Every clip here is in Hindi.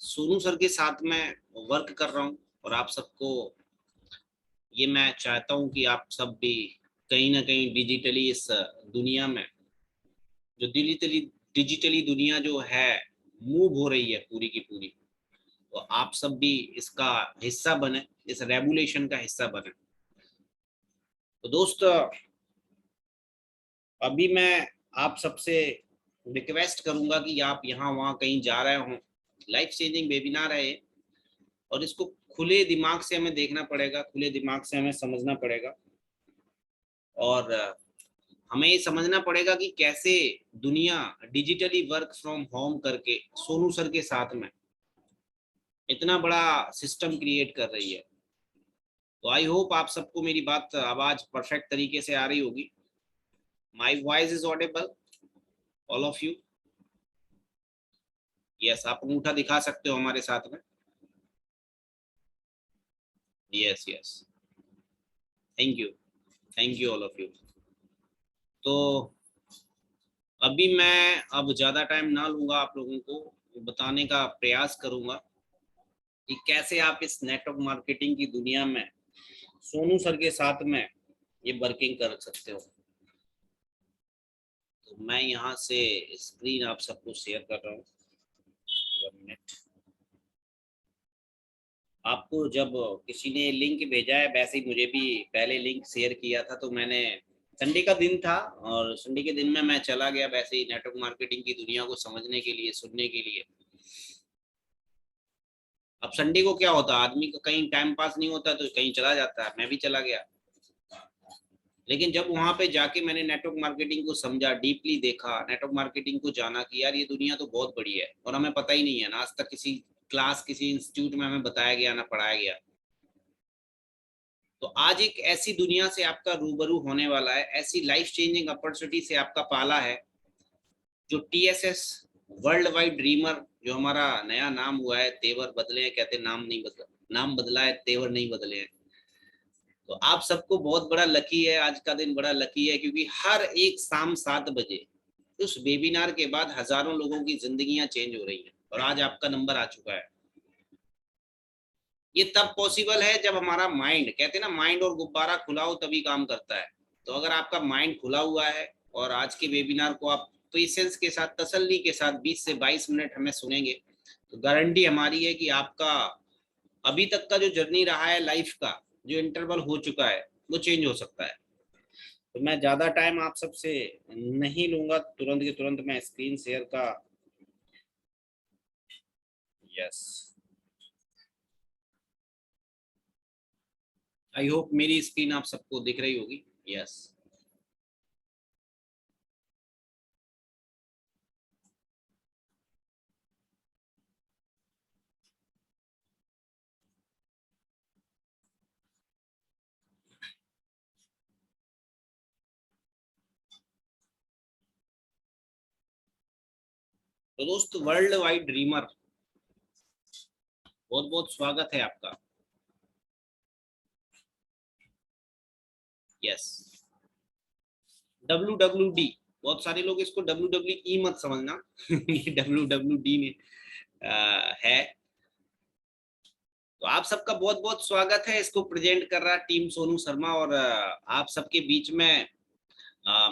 सोनू सर के साथ में वर्क कर रहा हूँ और आप सबको ये मैं चाहता हूँ कि आप सब भी कहीं ना कहीं डिजिटली इस दुनिया में जो डिजिटली दुनिया जो है मूव हो रही है पूरी की पूरी, तो आप सब भी इसका हिस्सा बने, इस रेवोल्यूशन का हिस्सा बने। तो दोस्त, अभी मैं आप सबसे रिक्वेस्ट करूंगा कि आप यहाँ वहाँ कहीं जा रहे हो, लाइफ चेंजिंग वेबिनार है ये, और इसको खुले दिमाग से हमें देखना पड़ेगा, खुले दिमाग से हमें समझना पड़ेगा। और हमें ये समझना पड़ेगा कि कैसे दुनिया डिजिटली वर्क फ्रॉम होम करके सोनू सर के साथ में इतना बड़ा सिस्टम क्रिएट कर रही है। तो आई होप आप सबको मेरी बात आवाज परफेक्ट तरीके से आ रही होगी। My voice is Audible all of you? Yes, आप अंगूठा दिखा सकते हो हमारे साथ में। Yes yes, thank you all of you. तो अभी मैं अब ज़्यादा टाइम ना लूँगा, आप लोगों को बताने का प्रयास करूँगा कि कैसे आप इस नेटवर्क मार्केटिंग की दुनिया में सोनू सर के साथ में ये वर्किंग कर सकते हो। तो मैं यहाँ से स्क्रीन आप सबको शेयर कर रहा हूँ। 1 मिनट। आपको जब किसी ने लिंक भेजा है, वैसे ही मुझे भी पहले लिंक शेयर किया था, तो मैंने संडे का दिन था और संडे के दिन में मैं चला गया वैसे ही नेटवर्क मार्केटिंग की दुनिया को समझने के लिए, सुनने के लिए। अब संडे को क्या होता है, आदमी का कहीं टाइम पास नहीं होता तो कहीं चला जाता है, मैं भी चला गया। लेकिन जब वहां पे जाके मैंने नेटवर्क मार्केटिंग को समझा, डीपली देखा, नेटवर्क मार्केटिंग को जाना कि यार ये दुनिया तो बहुत बड़ी है और हमें पता ही नहीं है ना, आज तक किसी क्लास किसी इंस्टीट्यूट में हमें बताया गया ना पढ़ाया गया। तो आज एक ऐसी दुनिया से आपका रूबरू होने वाला है, ऐसी लाइफ चेंजिंग अपॉर्चुनिटी से आपका पाला है, जो टीएसएस वर्ल्ड वाइड ड्रीमर, जो हमारा नया नाम हुआ है, तेवर बदले हैं कहते, नाम नहीं बदला, नाम बदला है, तेवर नहीं बदले हैं। तो आप सबको बहुत बड़ा लकी है, आज का दिन बड़ा लकी है, क्योंकि हर एक शाम 7 बजे उस वेबिनार के बाद हजारों लोगों की जिंदगियां चेंज हो रही हैं और आज आपका नंबर आ चुका है। ये तब पॉसिबल है जब हमारा माइंड, कहते हैं ना, माइंड और गुब्बारा खुला हो तभी काम करता है। तो अगर आपका माइंड खुला हुआ है और आज के वेबिनार को आप पेशेंस के साथ, तसल्ली के साथ 20 से 22 मिनट हमें सुनेंगे, तो गारंटी हमारी है कि आपका अभी तक का जो जर्नी रहा है लाइफ का, जो इंटरवल हो चुका है, वो चेंज हो सकता है। तो मैं ज्यादा टाइम आप सबसे नहीं लूंगा, तुरंत के तुरंत मैं स्क्रीन शेयर का, यस, आई होप मेरी स्क्रीन आप सबको दिख रही होगी। यस। तो दोस्त, वर्ल्ड वाइड ड्रीमर, बहुत बहुत स्वागत है आपका। यस, WWD, बहुत सारे लोग इसको WWE मत समझना ये WWD में है। तो आप सबका बहुत बहुत स्वागत है। इसको प्रेजेंट कर रहा टीम सोनू शर्मा, और आप सबके बीच में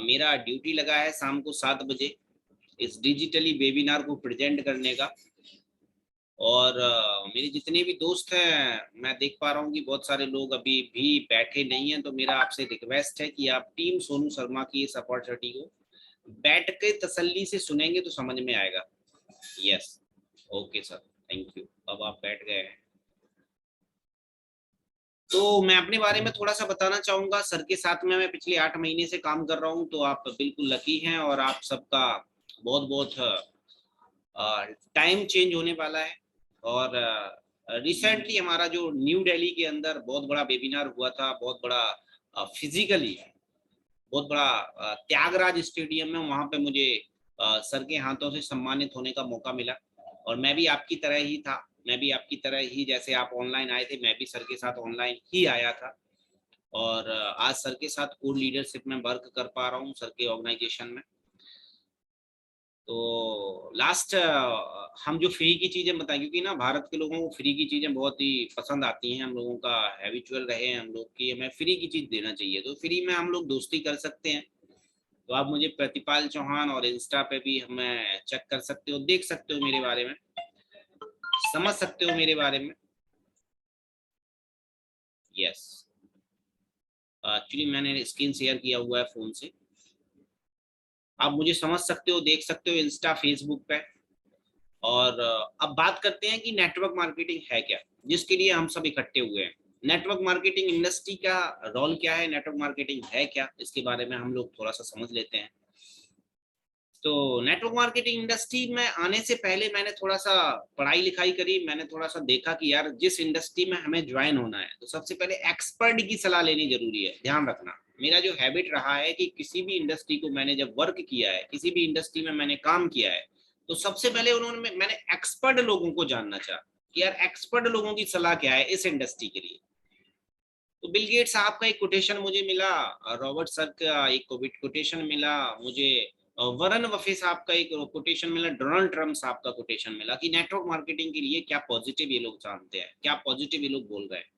मेरा ड्यूटी लगा है शाम को 7 बजे इस डिजिटली वेबिनार को प्रेजेंट करने का। और मेरे जितने भी दोस्त हैं, मैं देख पा रहा हूँ कि बहुत सारे लोग अभी भी बैठे नहीं हैं, तो मेरा आपसे रिक्वेस्ट है कि आप टीम सोनू शर्मा की इस अपॉर्चुनिटी को बैठ के तसल्ली से सुनेंगे तो समझ में आएगा। Yes, okay sir, thank you. अब आप बैठ गए हैं। तो मैं अपने बारे में थोड़ा सा बताना चाहूंगा। सर के साथ में मैं पिछले 8 महीने से काम कर रहा हूँ, तो आप बिल्कुल लकी हैं, और आप सबका बहुत बहुत टाइम चेंज होने वाला है। और रिसेंटली हमारा जो न्यू दिल्ली के अंदर बहुत बड़ा वेबिनार हुआ था, बहुत बड़ा फिजिकली, बहुत बड़ा त्यागराज स्टेडियम में, वहां पे मुझे सर के हाथों से सम्मानित होने का मौका मिला। और मैं भी आपकी तरह ही था, मैं भी आपकी तरह ही, जैसे आप ऑनलाइन आए थे मैं भी सर के साथ ऑनलाइन ही आया था। और आज सर के साथ कोर लीडरशिप में वर्क कर पा रहा हूँ, सर के ऑर्गेनाइजेशन में। तो लास्ट हम जो फ्री की चीजें बताएं, क्योंकि ना भारत के लोगों को फ्री की चीजें बहुत ही पसंद आती हैं, हम लोगों का हैबिचुअल रहे हैं हम लोग की हमें फ्री की चीज देना चाहिए, तो फ्री में हम लोग दोस्ती कर सकते हैं। तो आप मुझे प्रतिपाल चौहान और इंस्टा पे भी हमें चेक कर सकते हो, देख सकते हो मेरे बारे में, समझ सकते हो मेरे बारे में। यस, एक्चुअली मैंने स्क्रीन शेयर किया हुआ है फोन से, आप मुझे समझ सकते हो, देख सकते हो इंस्टा फेसबुक पे। और अब बात करते हैं कि नेटवर्क मार्केटिंग है क्या, जिसके लिए हम सब इकट्ठे हुए हैं। नेटवर्क मार्केटिंग इंडस्ट्री का रोल क्या है, नेटवर्क मार्केटिंग है क्या, इसके बारे में हम लोग थोड़ा सा समझ लेते हैं। तो नेटवर्क मार्केटिंग इंडस्ट्री में आने से पहले मैंने थोड़ा सा पढ़ाई लिखाई करी, मैंने थोड़ा सा देखा कि यार जिस इंडस्ट्री में हमें ज्वाइन होना है तो सबसे पहले एक्सपर्ट की सलाह लेनी जरूरी है। ध्यान रखना, मेरा जो हैबिट रहा है कि किसी भी इंडस्ट्री को मैंने जब वर्क किया है, किसी भी इंडस्ट्री में मैंने काम किया है, तो सबसे पहले मैंने एक्सपर्ट लोगों को जानना चाहा कि यार एक्सपर्ट लोगों की सलाह क्या है इस इंडस्ट्री के लिए। तो बिल गेट साहब का एक कोटेशन मुझे मिला, रॉबर्ट सर का एक कोटेशन मिला मुझे, वरन बफे साहब का एक कोटेशन मिला, डोनाल्ड ट्रम्प साहब का कोटेशन मिला कि नेटवर्क मार्केटिंग के लिए क्या पॉजिटिव ये लोग जानते हैं, क्या पॉजिटिव ये लोग बोल रहे हैं।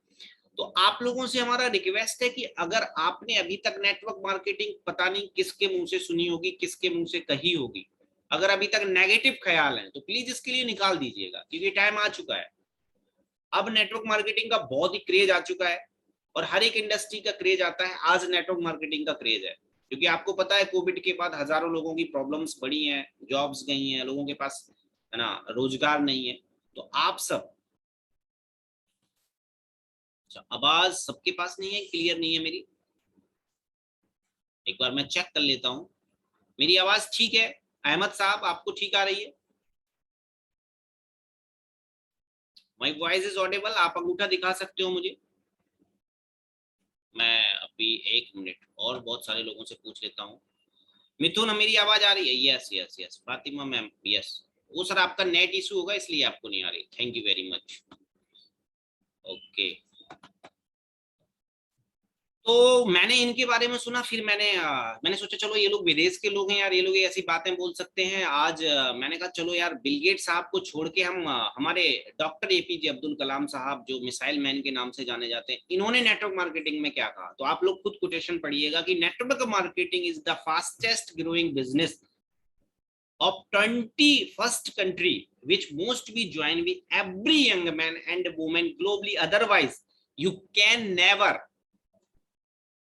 तो आप लोगों से हमारा रिक्वेस्ट है कि अगर आपने अभी तक नेटवर्क मार्केटिंग पता नहीं किसके मुंह से सुनी होगी, किसके मुंह से कही होगी, अगर अभी तक नेगेटिव ख्याल है तो प्लीज इसके लिए निकाल दीजिएगा, क्योंकि टाइम आ चुका है। अब नेटवर्क मार्केटिंग का बहुत ही क्रेज आ चुका है, और हर एक इंडस्ट्री का क्रेज आता है, आज नेटवर्क मार्केटिंग का क्रेज है। क्योंकि आपको पता है कोविड के बाद हजारों लोगों की प्रॉब्लम्स बढ़ी हैं, जॉब्स गई हैं, लोगों के पास है ना रोजगार नहीं है। तो आप सब, अच्छा आवाज सबके पास नहीं है, क्लियर नहीं है मेरी, एक बार मैं चेक कर लेता हूँ। मेरी आवाज ठीक है अहमद साहब, आपको ठीक आ रही है? माई वॉइस इज ऑडिबल, आप अंगूठा दिखा सकते हो मुझे? मैं अभी एक मिनट और बहुत सारे लोगों से पूछ लेता हूँ। मिथुन मेरी आवाज आ रही है? Yes yes yes, Fatima ma'am yes. वो सर आपका नेट इशू होगा इसलिए आपको नहीं आ रही, thank you very much. Okay, तो मैंने इनके बारे में सुना, फिर मैंने सोचा चलो ये लोग विदेश के लोग हैं यार, ये लोग ऐसी बातें बोल सकते हैं। आज मैंने कहा चलो यार बिल गेट साहब को छोड़ के हम हमारे डॉक्टर एपीजे अब्दुल कलाम साहब जो मिसाइल मैन के नाम से जाने जाते हैं, इन्होंने नेटवर्क मार्केटिंग में क्या कहा। तो आप लोग खुद कोटेशन पढ़िएगा कि network marketing is the fastest growing business of 21st country which must be joined with every young man and woman globally, otherwise you can never,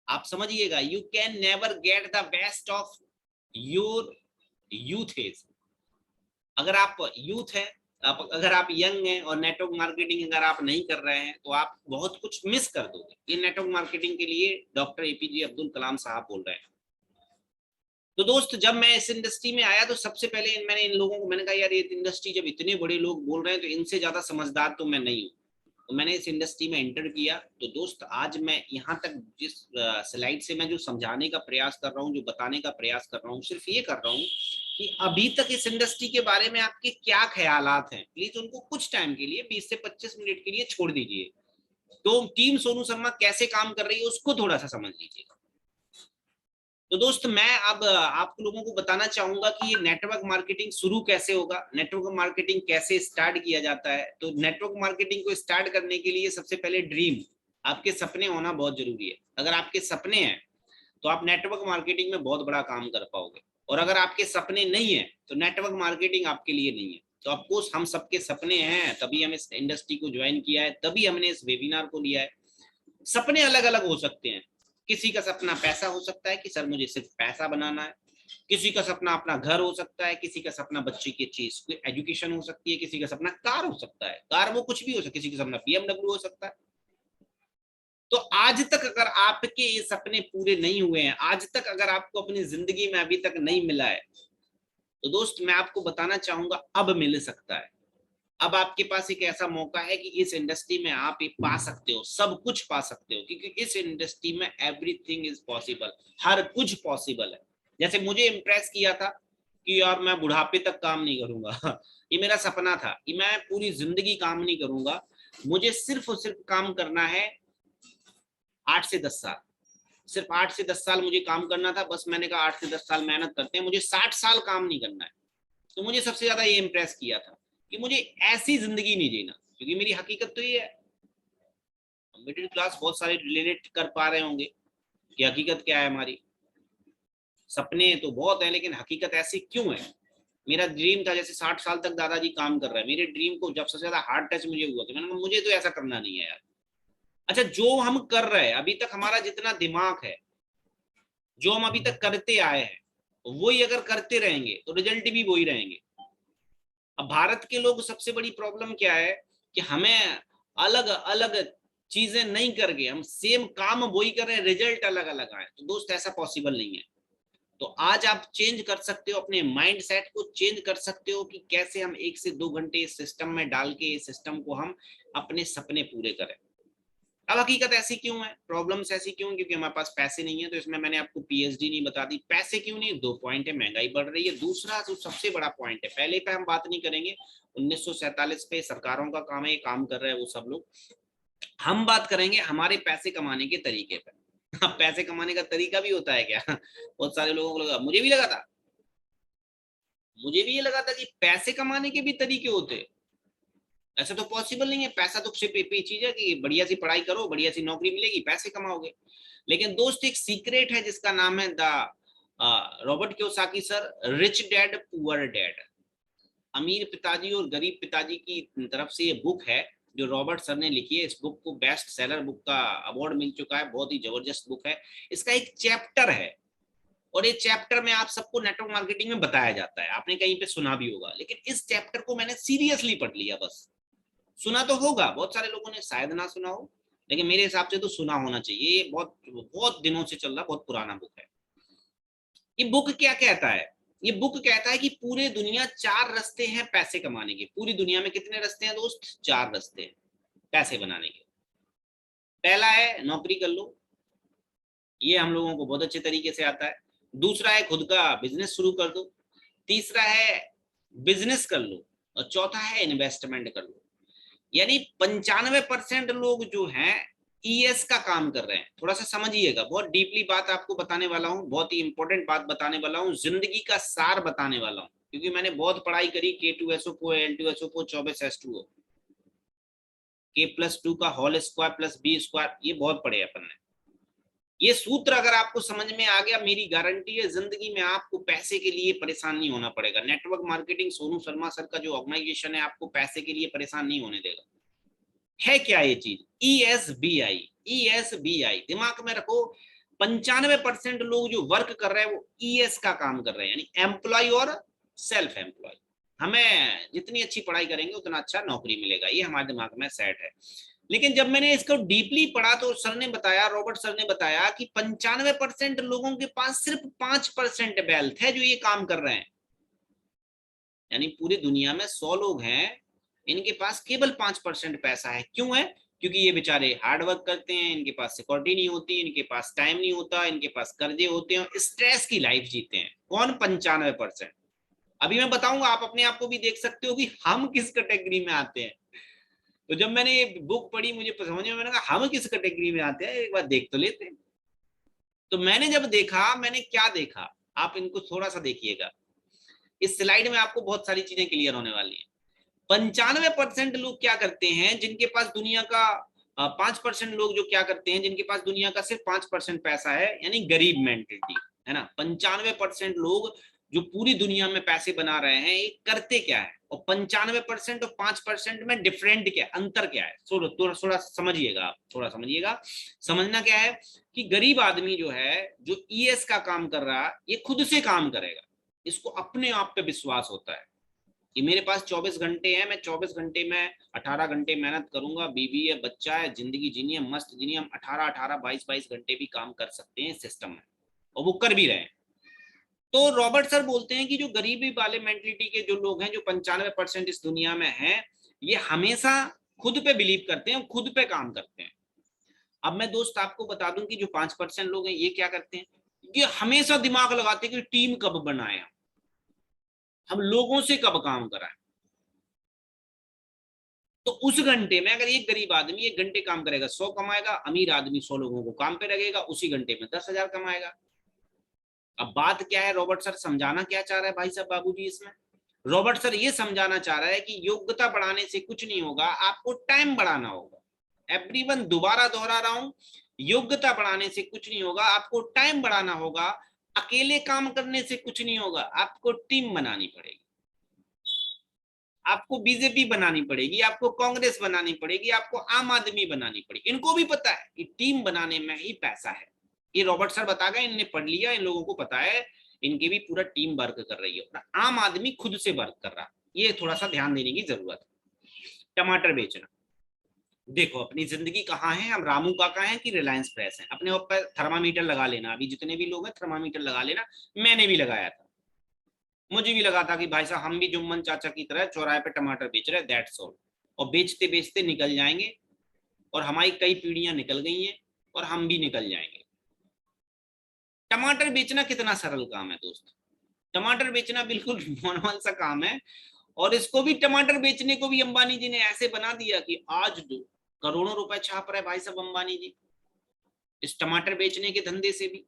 आप समझिएगा, you can never get the best of your youth is। अगर आप यूथ है, अगर आप यंग हैं और नेटवर्क मार्केटिंग अगर आप नहीं कर रहे हैं तो आप बहुत कुछ मिस कर दोगे। ये नेटवर्क मार्केटिंग के लिए डॉक्टर एपीजे अब्दुल कलाम साहब बोल रहे हैं। तो दोस्त जब मैं इस इंडस्ट्री में आया तो सबसे पहले मैंने इन लोगों को मैंने कहा यार ये इंडस्ट्री जब इतने बड़े लोग बोल रहे हैं तो इनसे ज्यादा समझदार तो मैं नहीं हूँ। तो मैंने इस इंडस्ट्री में एंटर किया। तो दोस्त आज मैं यहाँ तक जिस स्लाइड से मैं जो समझाने का प्रयास कर रहा हूँ, जो बताने का प्रयास कर रहा हूँ, सिर्फ ये कर रहा हूँ कि अभी तक इस इंडस्ट्री के बारे में आपके क्या ख्यालात हैं, प्लीज उनको कुछ टाइम के लिए 20 से 25 मिनट के लिए छोड़ दीजिए। तो टीम सोनू शर्मा कैसे काम कर रही है उसको थोड़ा सा समझ लीजिएगा। तो दोस्त मैं अब आप लोगों को बताना चाहूंगा कि ये नेटवर्क मार्केटिंग शुरू कैसे होगा, नेटवर्क मार्केटिंग कैसे स्टार्ट किया जाता है। तो नेटवर्क मार्केटिंग को स्टार्ट करने के लिए सबसे पहले ड्रीम, आपके सपने होना बहुत जरूरी है। अगर आपके सपने हैं तो आप नेटवर्क मार्केटिंग में बहुत बड़ा काम कर पाओगे, और अगर आपके सपने नहीं है तो नेटवर्क मार्केटिंग आपके लिए नहीं है। तो ऑफकोर्स हम सबके सपने हैं, तभी हम इस इंडस्ट्री को ज्वाइन किया है, तभी हमने इस वेबिनार को लिया है। सपने अलग अलग हो सकते हैं, किसी का सपना पैसा हो सकता है कि सर मुझे सिर्फ पैसा बनाना है, किसी का सपना अपना घर हो सकता है, किसी का सपना बच्चे की अच्छी एजुकेशन हो सकती है, किसी का सपना कार हो सकता है, कार वो कुछ भी हो सकता है, किसी का सपना BMW हो सकता है। तो आज तक अगर आपके ये सपने पूरे नहीं हुए हैं, आज तक अगर आपको अपनी जिंदगी में अभी तक नहीं मिला है, तो दोस्त मैं आपको बताना चाहूंगा अब मिल सकता है। अब आपके पास एक ऐसा मौका है कि इस इंडस्ट्री में आप ये पा सकते हो, सब कुछ पा सकते हो, क्योंकि इस इंडस्ट्री में एवरीथिंग इज पॉसिबल, हर कुछ पॉसिबल है। जैसे मुझे इम्प्रेस किया था कि यार मैं बुढ़ापे तक काम नहीं करूंगा ये मेरा सपना था कि मैं पूरी जिंदगी काम नहीं करूंगा, मुझे सिर्फ और सिर्फ काम करना है 8 से 10 साल, सिर्फ 8 से 10 साल मुझे काम करना था बस। मैंने कहा 8 से 10 साल मेहनत करते हैं, मुझे 60 साल काम नहीं करना है। तो मुझे सबसे ज्यादा ये इंप्रेस किया था कि मुझे ऐसी जिंदगी नहीं जीना, क्योंकि मेरी हकीकत तो ये है। मिडिल क्लास बहुत सारे रिलेट कर पा रहे होंगे कि हकीकत क्या है हमारी। सपने तो बहुत है, लेकिन हकीकत ऐसी क्यों है। मेरा ड्रीम था, जैसे 60 साल तक दादाजी काम कर रहे हैं, मेरे ड्रीम को जब सबसे ज्यादा हार्ड टच मुझे हुआ तो मैंने कहा मुझे तो ऐसा करना नहीं है यार। अच्छा, जो हम कर रहे हैं अभी तक, हमारा जितना दिमाग है, जो हम अभी तक करते आए हैं, वही अगर करते रहेंगे तो रिजल्ट भी वही रहेंगे। अब भारत के लोग सबसे बड़ी प्रॉब्लम क्या है कि हमें अलग अलग चीजें नहीं करके हम सेम काम वही कर रहे हैं, रिजल्ट अलग अलग आए। तो दोस्त ऐसा पॉसिबल नहीं है। तो आज आप चेंज कर सकते हो, अपने माइंड सेट को चेंज कर सकते हो कि कैसे हम 1 से 2 घंटे इस सिस्टम में डाल के इस सिस्टम को हम अपने सपने पूरे करें। अब हकीकत ऐसी क्यों है, प्रॉब्लम्स ऐसी क्यों, क्योंकि हमारे पास पैसे नहीं है। तो इसमें मैंने आपको पीएचडी नहीं बता दी। पैसे क्यों नहीं, 2 पॉइंट है, महंगाई बढ़ रही है। दूसरा जो सबसे बड़ा पॉइंट है, पहले पे हम बात नहीं करेंगे, 1947 पे सरकारों का काम है, ये काम कर रहे हैं वो सब लोग। हम बात करेंगे हमारे पैसे कमाने के तरीके पर। पैसे कमाने का तरीका भी होता है क्या? बहुत सारे लोगों को लगा, मुझे भी लगा था, मुझे भी ये लगा था कि पैसे कमाने के भी तरीके होते हैं। ऐसा तो पॉसिबल नहीं है, पैसा तो सिर्फ एक ही चीज है कि बढ़िया सी पढ़ाई करो, बढ़िया सी नौकरी मिलेगी, पैसे कमाओगे। लेकिन दोस्त एक सीक्रेट है जिसका नाम है the Robert Kiyosaki sir, rich dad poor dad. अमीर पिताजी और गरीब पिताजी की तरफ से ये बुक है जो रॉबर्ट सर ने लिखी है। इस बुक को बेस्ट सेलर बुक का अवार्ड मिल चुका है, बहुत ही जबरदस्त बुक है। इसका एक चैप्टर है, और ये चैप्टर में आप सबको नेटवर्क मार्केटिंग में बताया जाता है, आपने कहीं पे सुना भी होगा, लेकिन इस चैप्टर को मैंने सीरियसली पढ़ लिया। बस सुना तो होगा, बहुत सारे लोगों ने शायद ना सुना हो, लेकिन मेरे हिसाब से तो सुना होना चाहिए। ये बहुत बहुत दिनों से चल रहा, बहुत पुराना बुक है। ये बुक क्या कहता है, ये बुक कहता है कि पूरे दुनिया 4 रास्ते हैं पैसे कमाने के। पूरी दुनिया में कितने रास्ते हैं दोस्त? 4 रास्ते हैं पैसे बनाने के। पहला है नौकरी कर लो, ये हम लोगों को बहुत अच्छे तरीके से आता है। दूसरा है खुद का बिजनेस शुरू कर दो। तीसरा है बिजनेस कर लो। और चौथा है इन्वेस्टमेंट कर लो। यानी 95% लोग जो हैं ईएस का काम कर रहे हैं। थोड़ा सा समझिएगा, बहुत डीपली बात आपको बताने वाला हूँ, बहुत ही इंपॉर्टेंट बात बताने वाला हूँ, जिंदगी का सार बताने वाला हूँ। क्योंकि मैंने बहुत पढ़ाई करी, K2SO4 L2SO4 24H2O, K+2 का whole square plus B square, ये बहुत पढ़े अपन ने। ये सूत्र अगर आपको समझ में आ गया, मेरी गारंटी है जिंदगी में आपको पैसे के लिए परेशान नहीं होना पड़ेगा। Network marketing Sonu Sharma sir का जो ऑर्गेनाइजेशन है, आपको पैसे के लिए परेशान नहीं होने देगा। है क्या ये चीज? ESBI। ESBI दिमाग में रखो। 95% लोग जो वर्क कर रहे हैं वो ES का काम कर रहे हैं, यानी एम्प्लॉय और सेल्फ एम्प्लॉय। हमें जितनी अच्छी पढ़ाई करेंगे उतना अच्छा नौकरी मिलेगा, ये हमारे दिमाग में सेट है। लेकिन जब मैंने इसको डीपली पढ़ा तो सर ने बताया, रॉबर्ट सर ने बताया कि 95% लोगों के पास सिर्फ 5% वेल्थ है जो ये काम कर रहे हैं। यानी पूरी दुनिया में 100 लोग हैं, इनके पास केवल 5% पैसा है। क्यों है? क्योंकि ये बेचारे हार्ड वर्क करते हैं, इनके पास सिक्योरिटी नहीं होती, इनके पास टाइम नहीं होता, इनके पास कर्जे होते हैं, स्ट्रेस की लाइफ जीते हैं। कौन? 95%। अभी मैं बताऊंगा, आप अपने आप को भी देख सकते हो कि हम किस कैटेगरी में आते हैं। तो जब मैंने ये बुक पढ़ी, मुझे समझ में, मैंने कहा हम किस कैटेगरी में आते हैं, एक बार देख तो लेते हैं। तो मैंने जब देखा, मैंने क्या देखा, आप इनको थोड़ा सा देखिएगा। इस स्लाइड में आपको बहुत सारी चीजें क्लियर होने वाली है। 95% लोग क्या करते हैं जिनके पास दुनिया का 5% लोग जो क्या करते हैं जिनके पास दुनिया का सिर्फ 5% पैसा है, यानी गरीब मेंटेलिटी है ना। 95% लोग जो पूरी दुनिया में पैसे बना रहे हैं, ये करते क्या है? और 95% और 5% में डिफरेंट क्या है, अंतर क्या है? थोड़ा थोड़ा समझिएगा, आप थोड़ा समझिएगा। समझना क्या है कि गरीब आदमी जो है, जो ईएस का काम कर रहा है, ये खुद से काम करेगा, इसको अपने आप पे विश्वास होता है कि मेरे पास 24 घंटे हैं, मैं 24 घंटे में 18 घंटे मेहनत करूंगा, बीवी है, बच्चा है, जिंदगी जीनी है, मस्त जीनी है। हम 18 22 घंटे भी काम कर सकते हैं सिस्टम में, और वो कर भी रहे हैं। तो रॉबर्ट सर बोलते हैं कि जो गरीबी वाले मेंटलिटी के जो लोग हैं, जो 95% इस दुनिया में हैं, ये हमेशा खुद पे बिलीव करते हैं, खुद पे काम करते हैं। अब मैं दोस्त आपको बता दूं कि जो 5% लोग हैं, ये क्या करते हैं, ये हमेशा दिमाग लगाते हैं कि टीम कब बनाए, हम लोगों से कब काम कराएं। तो उस घंटे में अगर एक गरीब आदमी 1 घंटे काम करेगा, 100 कमाएगा, अमीर आदमी 100 लोगों को काम पे लगेगा, उसी घंटे में 10,000 कमाएगा। अब बात क्या है, रॉबर्ट सर समझाना क्या चाह रहे हैं भाई साहब बाबूजी इसमें? रॉबर्ट सर ये समझाना चाह रहा है कि योग्यता बढ़ाने से कुछ नहीं होगा, आपको टाइम बढ़ाना होगा। एवरीवन, दोबारा दोहरा रहा हूं, योग्यता बढ़ाने से कुछ नहीं होगा, आपको टाइम बढ़ाना होगा। अकेले काम करने से कुछ नहीं होगा, आपको टीम बनानी पड़ेगी, आपको बीजेपी बनानी पड़ेगी, आपको कांग्रेस बनानी पड़ेगी, आपको आम आदमी बनानी पड़ेगी। इनको भी पता है कि टीम बनाने में ही पैसा है। ये रॉबर्ट सर बता गए, इनने पढ़ लिया, इन लोगों को पता है, इनकी भी पूरा टीम वर्क कर रही है, और आम आदमी खुद से वर्क कर रहा है। ये थोड़ा सा ध्यान देने की जरूरत है। टमाटर बेचना, देखो अपनी जिंदगी कहाँ है, हम रामू काका हैं कि रिलायंस फ्रेश है। अपने ऊपर थर्मामीटर लगा लेना, अभी जितने भी लोग हैं थर्मामीटर लगा लेना, मैंने भी लगाया था, मुझे भी लगा था कि भाई साहब हम भी जुम्मन चाचा की तरह चौराहे पे टमाटर बेच रहे हैं, दैट्स ऑल। और बेचते बेचते निकल जाएंगे, और हमारी कई पीढ़ियां निकल गई हैं, और हम भी निकल जाएंगे। टमाटर बेचना कितना सरल काम है दोस्त, टमाटर बेचना बिल्कुल नॉर्मल सा काम है। और इसको भी, टमाटर बेचने को भी अंबानी जी ने ऐसे बना दिया कि आज करोड़ों रुपए छाप रहे भाई साहब अंबानी जी इस टमाटर बेचने के धंधे से भी।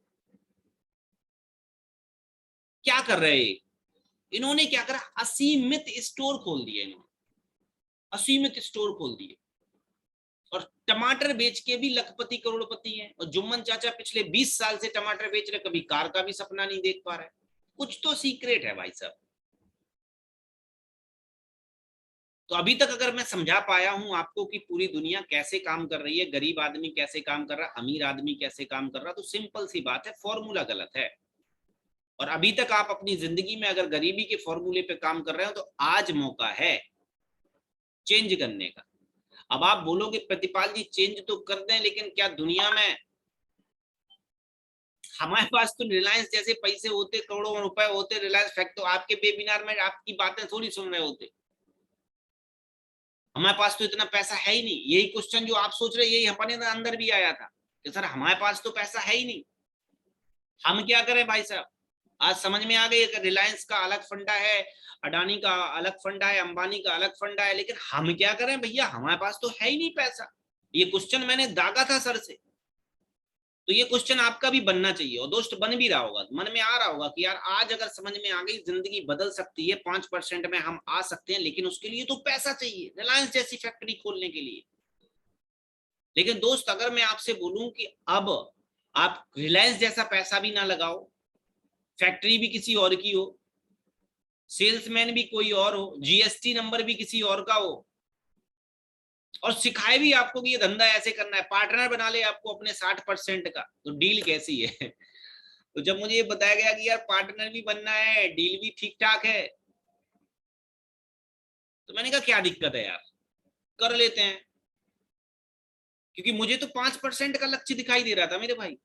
क्या कर रहे हैं इन्होंने, क्या करा, असीमित स्टोर खोल दिए इन्होंने, असीमित स्टोर खोल दिए, और टमाटर बेच के भी लखपति करोड़पति हैं। और जुम्मन चाचा पिछले 20 साल से टमाटर बेच रहे, कभी कार का भी सपना नहीं देख पा रहे। कुछ तो सीक्रेट है भाई साहब। तो अभी तक अगर मैं समझा पाया हूं आपको कि पूरी दुनिया कैसे काम कर रही है, गरीब आदमी कैसे काम कर रहा है, अमीर आदमी कैसे काम कर रहा है, तो सिंपल सी बात है, फॉर्मूला गलत है। और अभी तक आप अपनी जिंदगी में अगर गरीबी के फॉर्मूले पे काम कर रहे हो, तो आज मौका है चेंज करने का। अब आप बोलोगे प्रतिपाल जी चेंज तो कर दें, लेकिन क्या दुनिया में हमारे पास तो रिलायंस जैसे पैसे होते, करोड़ों रुपए होते, रिलायंस फैक्ट तो आपके वेबिनार में आपकी बातें थोड़ी सुन रहे होते। हमारे पास तो इतना पैसा है ही नहीं। यही क्वेश्चन जो आप सोच रहे, यही हमारे अंदर भी आया था कि सर हमारे पास तो पैसा है ही नहीं, हम क्या करें भाई साहब। आज समझ में आ गई, रिलायंस का अलग फंडा है, अडानी का अलग फंडा है, अंबानी का अलग फंडा है, लेकिन हम क्या करें भैया, हमारे पास तो है ही नहीं पैसा। ये क्वेश्चन मैंने दागा था सर से। तो ये क्वेश्चन आपका भी बनना चाहिए, और दोस्त बन भी रहा होगा, मन में आ रहा होगा कि यार आज अगर समझ में आ गई, जिंदगी बदल सकती है, 5% में हम आ सकते हैं, लेकिन उसके लिए तो पैसा चाहिए रिलायंस जैसी फैक्ट्री खोलने के लिए। लेकिन दोस्त अगर मैं आपसे बोलूं कि अब आप रिलायंस जैसा पैसा भी ना लगाओ, फैक्ट्री भी किसी और की हो, सेल्समैन भी कोई और हो, जीएसटी नंबर भी किसी और का हो, और सिखाए भी आपको कि ये धंधा ऐसे करना है, पार्टनर बना ले आपको अपने 60% का, तो डील कैसी है। तो जब मुझे ये बताया गया कि यार पार्टनर भी बनना है, डील भी ठीक ठाक है, तो मैंने कहा क्या दिक्कत है यार, कर लेते हैं। क्योंकि मुझे तो 5% का लक्ष्य दिखाई दे रहा था मेरे भाई।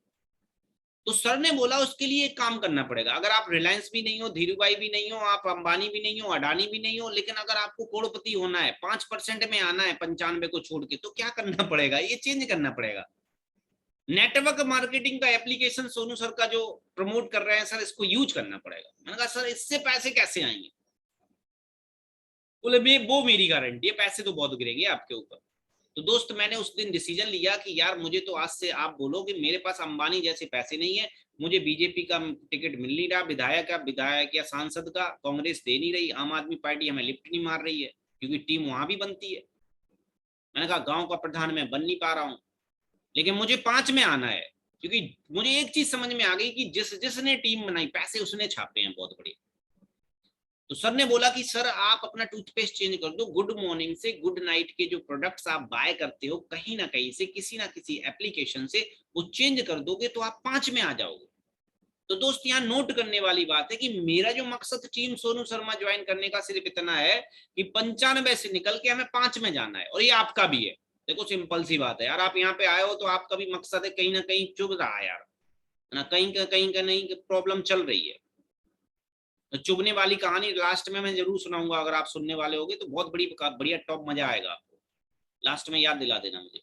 तो सर ने बोला उसके लिए एक काम करना पड़ेगा, अगर आप रिलायंस भी नहीं हो, धीरूभाई भी नहीं हो, आप अंबानी भी नहीं हो, अडानी भी नहीं हो, लेकिन अगर आपको करोड़पति होना है, 5% में आना है 95 को छोड़ के, तो क्या करना पड़ेगा, ये चेंज करना पड़ेगा। नेटवर्क मार्केटिंग का एप्लीकेशन सोनू सर का जो प्रमोट कर रहे हैं सर, इसको यूज करना पड़ेगा। मैंने कहा सर इससे पैसे कैसे आएंगे, बोले वो मेरी गारंटी है, पैसे तो बहुत गिरेंगे आपके ऊपर। तो दोस्त मैंने उस दिन डिसीजन लिया कि यार मुझे तो आज से आप बोलोगे मेरे पास अंबानी जैसे पैसे नहीं है, मुझे बीजेपी का टिकट मिल नहीं रहा, विधायक या सांसद का कांग्रेस दे नहीं रही, आम आदमी पार्टी हमें लिफ्ट नहीं मार रही है, क्योंकि टीम वहां भी बनती है। मैंने कहा गांव का प्रधान मैं बन नहीं पा रहा हूँ, लेकिन मुझे 5 में आना है। क्योंकि मुझे एक चीज समझ में आ गई कि जिसने टीम बनाई, पैसे उसने छापे हैं बहुत बड़े। तो सर ने बोला कि सर आप अपना टूथपेस्ट चेंज कर दो, गुड मॉर्निंग से गुड नाइट के जो प्रोडक्ट्स आप बाय करते हो कहीं ना कहीं से, किसी ना किसी एप्लीकेशन से वो चेंज कर दोगे, तो आप 5 में आ जाओगे। तो दोस्त यहाँ नोट करने वाली बात है कि मेरा जो मकसद टीम सोनू शर्मा ज्वाइन करने का सिर्फ इतना है कि 95 से निकल के हमें 5 में जाना है, और ये आपका भी है। देखो सिंपल सी बात है यार, आप यहाँ पे आए हो तो आपका भी मकसद है, कहीं ना कहीं चुभ रहा है यार, ना कहीं का नहीं प्रॉब्लम चल रही है। तो चुभने वाली कहानी लास्ट में मैं जरूर सुनाऊंगा, अगर आप सुनने वाले होगे तो बहुत बढ़िया टॉप मजा आएगा आपको। लास्ट में याद दिला देना मुझे।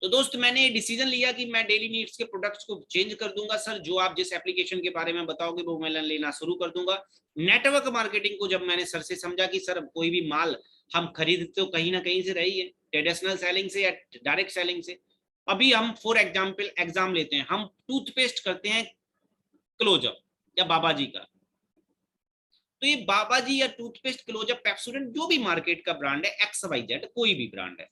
तो दोस्त मैंने डिसीजन लिया कि मैं डेली नीड्स के प्रोडक्ट्स को चेंज कर दूंगा सर, जो आप जिस एप्लीकेशन के बारे में बताओगे वो मैं लेना शुरू कर दूंगा। नेटवर्क मार्केटिंग को जब मैंने सर से समझा कि सर कोई भी माल हम खरीदते तो कहीं ना कहीं से रही है, ट्रेडिशनल सेलिंग से या डायरेक्ट सेलिंग से। अभी हम फॉर एग्जाम्पल एग्जाम लेते हैं, हम टूथपेस्ट करते हैं क्लोजअप या बाबा जी का, तो ये बाबा जी या टूथपेस्ट, क्लोजअप, पेप्सोडेंट, जो भी मार्केट का ब्रांड है, XYZ कोई भी ब्रांड है,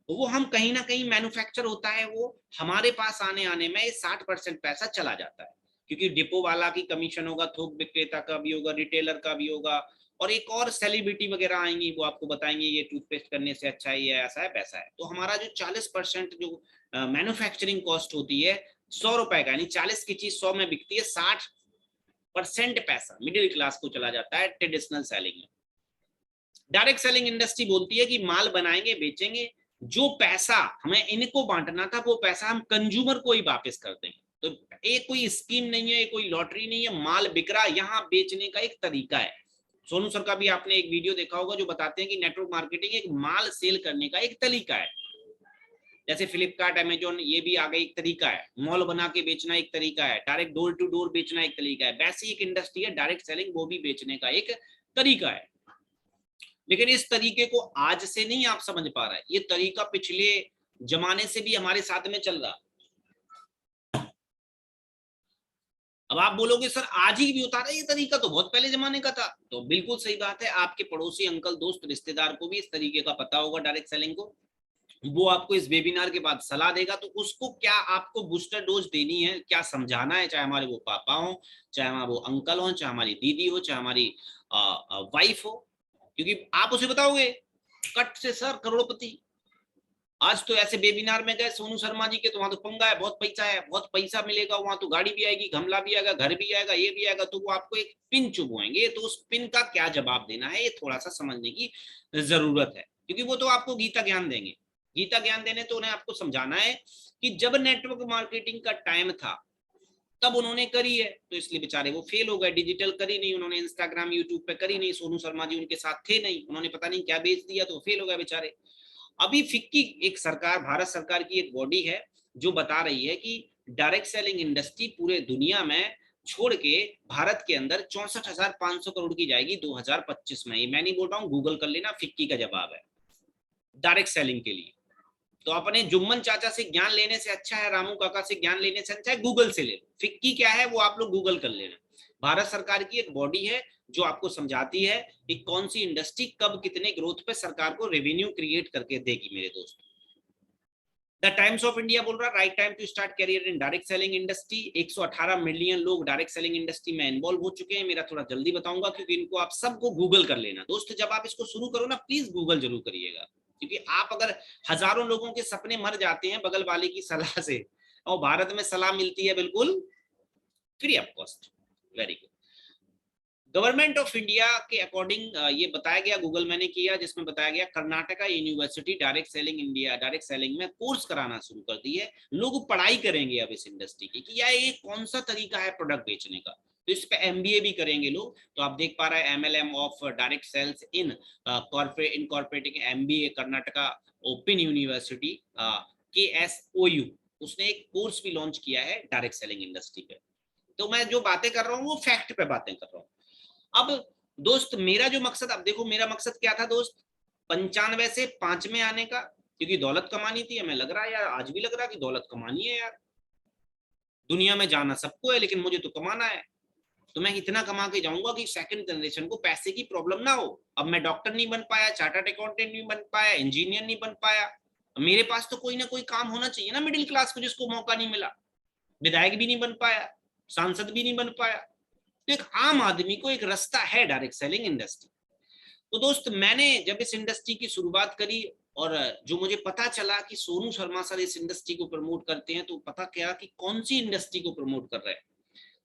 तो वो हम कहीं ना कहीं मैन्युफैक्चर होता है, वो हमारे पास आने में 60% पैसा चला जाता है, क्योंकि डिपो वाला की कमीशन होगा, थोक विक्रेता का भी होगा, रिटेलर का भी होगा, और एक और सेलिब्रिटी वगैरह आएंगी, वो आपको बताएंगे ये टूथपेस्ट करने से अच्छा है, ये ऐसा है वैसा है। तो हमारा जो 40% जो मैन्युफैक्चरिंग कॉस्ट होती है 100 रुपए का, यानी 40 की चीज 100 में बिकती है, 60% पैसा मिडिल क्लास को चला जाता है ट्रेडिशनल सेलिंग में। डायरेक्ट सेलिंग इंडस्ट्री बोलती है कि माल बनाएंगे, बेचेंगे, जो पैसा हमें इनको बांटना था वो पैसा हम कंज्यूमर को ही वापस कर देंगे। तो एक कोई स्कीम नहीं है, कोई लॉटरी नहीं है, माल बिक रहा, यहाँ बेचने का एक तरीका है। सोनू सर का भी आपने एक वीडियो देखा होगा जो बताते हैं कि नेटवर्क मार्केटिंग एक माल सेल करने का एक तरीका है। जैसे फ्लिपकार्ट, अमेजोन, ये भी आगे एक तरीका है, मॉल बना के बेचना एक तरीका है, डायरेक्ट डोर टू डोर बेचना एक तरीका है, वैसी एक इंडस्ट्री है डायरेक्ट सेलिंग, वो भी बेचने का एक तरीका है। लेकिन इस तरीके को आज से नहीं आप समझ पा रहे, ये तरीका पिछले जमाने से भी हमारे साथ में चल रहा। अब आप बोलोगे सर आज ही भी उतारा, ये तरीका तो बहुत पहले जमाने का था। तो बिल्कुल सही बात है, आपके पड़ोसी, अंकल, दोस्त, रिश्तेदार को भी इस तरीके का पता होगा डायरेक्ट सेलिंग को, वो आपको इस वेबिनार के बाद सलाह देगा। तो उसको क्या आपको बूस्टर डोज देनी है, क्या समझाना है, चाहे हमारे वो पापा हो, चाहे हमारे वो अंकल हो, चाहे हमारी दीदी हो, चाहे हमारी वाइफ हो, क्योंकि आप उसे बताओगे कट से सर करोड़पति। आज तो ऐसे वेबिनार में गए सोनू शर्मा जी के, तो वहां तो पंगा है, बहुत पैसा है, बहुत पैसा मिलेगा, वहां तो गाड़ी भी आएगी, गमला भी आएगा, घर भी आएगा, ये भी आएगा, तो वो आपको एक पिन चुभवाएंगे। तो उस पिन का क्या जवाब देना है, ये थोड़ा सा समझने की जरूरत है, क्योंकि वो तो आपको गीता ज्ञान देंगे। गीता ज्ञान देने तो उन्हें आपको समझाना है कि जब नेटवर्क मार्केटिंग का टाइम था तब उन्होंने करी है, तो इसलिए बेचारे वो फेल हो गए, डिजिटल करी नहीं उन्होंने, इंस्टाग्राम, यूट्यूब पे करी नहीं, सोनू शर्मा जी उनके साथ थे नहीं, उन्होंने पता नहीं क्या बेच दिया, तो फेल हो गए बेचारे। अभी फिक्की एक सरकार, भारत सरकार की एक बॉडी है जो बता रही है कि डायरेक्ट सेलिंग इंडस्ट्री पूरे दुनिया में छोड़ के भारत के अंदर 64,500 करोड़ की जाएगी 2025 में। ये मैं नहीं बोल रहा हूँ, गूगल कर लेना, फिक्की का जवाब है डायरेक्ट सेलिंग के लिए। तो अपने जुम्मन चाचा से ज्ञान लेने से अच्छा है, रामू काका से ज्ञान लेने से अच्छा है गूगल से ले लो। फिक्की क्या है वो आप लोग गूगल कर लेना। भारत सरकार की एक बॉडी है जो आपको समझाती है कि कौन सी इंडस्ट्री कब कितने ग्रोथ पे सरकार को रेवेन्यू क्रिएट करके देगी मेरे दोस्त। द टाइम्स ऑफ इंडिया बोल रहा right time to start career in direct selling industry. 118 million लोग डायरेक्ट सेलिंग इंडस्ट्री में इन्वॉल्व हो चुके हैं। मेरा थोड़ा जल्दी बताऊंगा क्योंकि इनको आप सबको गूगल कर लेना दोस्त। जब आप इसको शुरू करो ना, प्लीज गूगल जरूर करिएगा, क्योंकि आप अगर हजारों लोगों के सपने मर जाते हैं बगल वाले की सलाह से, और भारत में सलाह मिलती है बिल्कुल free of cost. Very good. Government of India के अकॉर्डिंग ये बताया गया, गूगल मैंने किया, जिसमें बताया गया Karnataka university direct selling India, direct selling में कोर्स कराना शुरू कर दी है। लोग पढ़ाई करेंगे अब इस इंडस्ट्री की कि यार ये कौन सा तरीका है प्रोडक्ट बेचने का, तो इस पे MBA भी करेंगे लोग। तो आप देख पा रहे हैं MLM of direct sales in corporate incorporating MBA Karnataka open university KSOU, उसने एक कोर्स भी लॉन्च किया है डायरेक्ट सेलिंग इंडस्ट्री पे। तो मैं जो बातें कर रहा हूँ वो फैक्ट पे बातें कर रहा हूँ। अब दोस्त मेरा जो मकसद, अब देखो मेरा मकसद क्या था दोस्त, 95 से 5 में आने का, क्योंकि दौलत कमानी थी। हमें लग रहा है यार, आज भी लग रहा है कि दौलत कमानी है यार, दुनिया में जाना सबको है लेकिन मुझे तो कमाना है। तो मैं इतना कमा के जाऊंगा कि सेकंड जनरेशन को पैसे की प्रॉब्लम ना हो। अब मैं डॉक्टर नहीं बन पाया, चार्टर्ड अकाउंटेंट नहीं बन पाया, इंजीनियर नहीं बन पाया, मेरे पास तो कोई ना कोई काम होना चाहिए ना मिडिल क्लास को, जिसको मौका नहीं मिला। विधायक भी नहीं बन पाया, सांसद भी नहीं बन पाया, तो एक आम आदमी को एक रास्ता है डायरेक्ट सेलिंग इंडस्ट्री। तो दोस्त मैंने जब इस इंडस्ट्री की शुरुआत करी और जो मुझे पता चला कि सोनू शर्मा सर इस इंडस्ट्री को प्रमोट करते हैं, तो पता क्या कि कौन सी इंडस्ट्री को प्रमोट कर रहे हैं।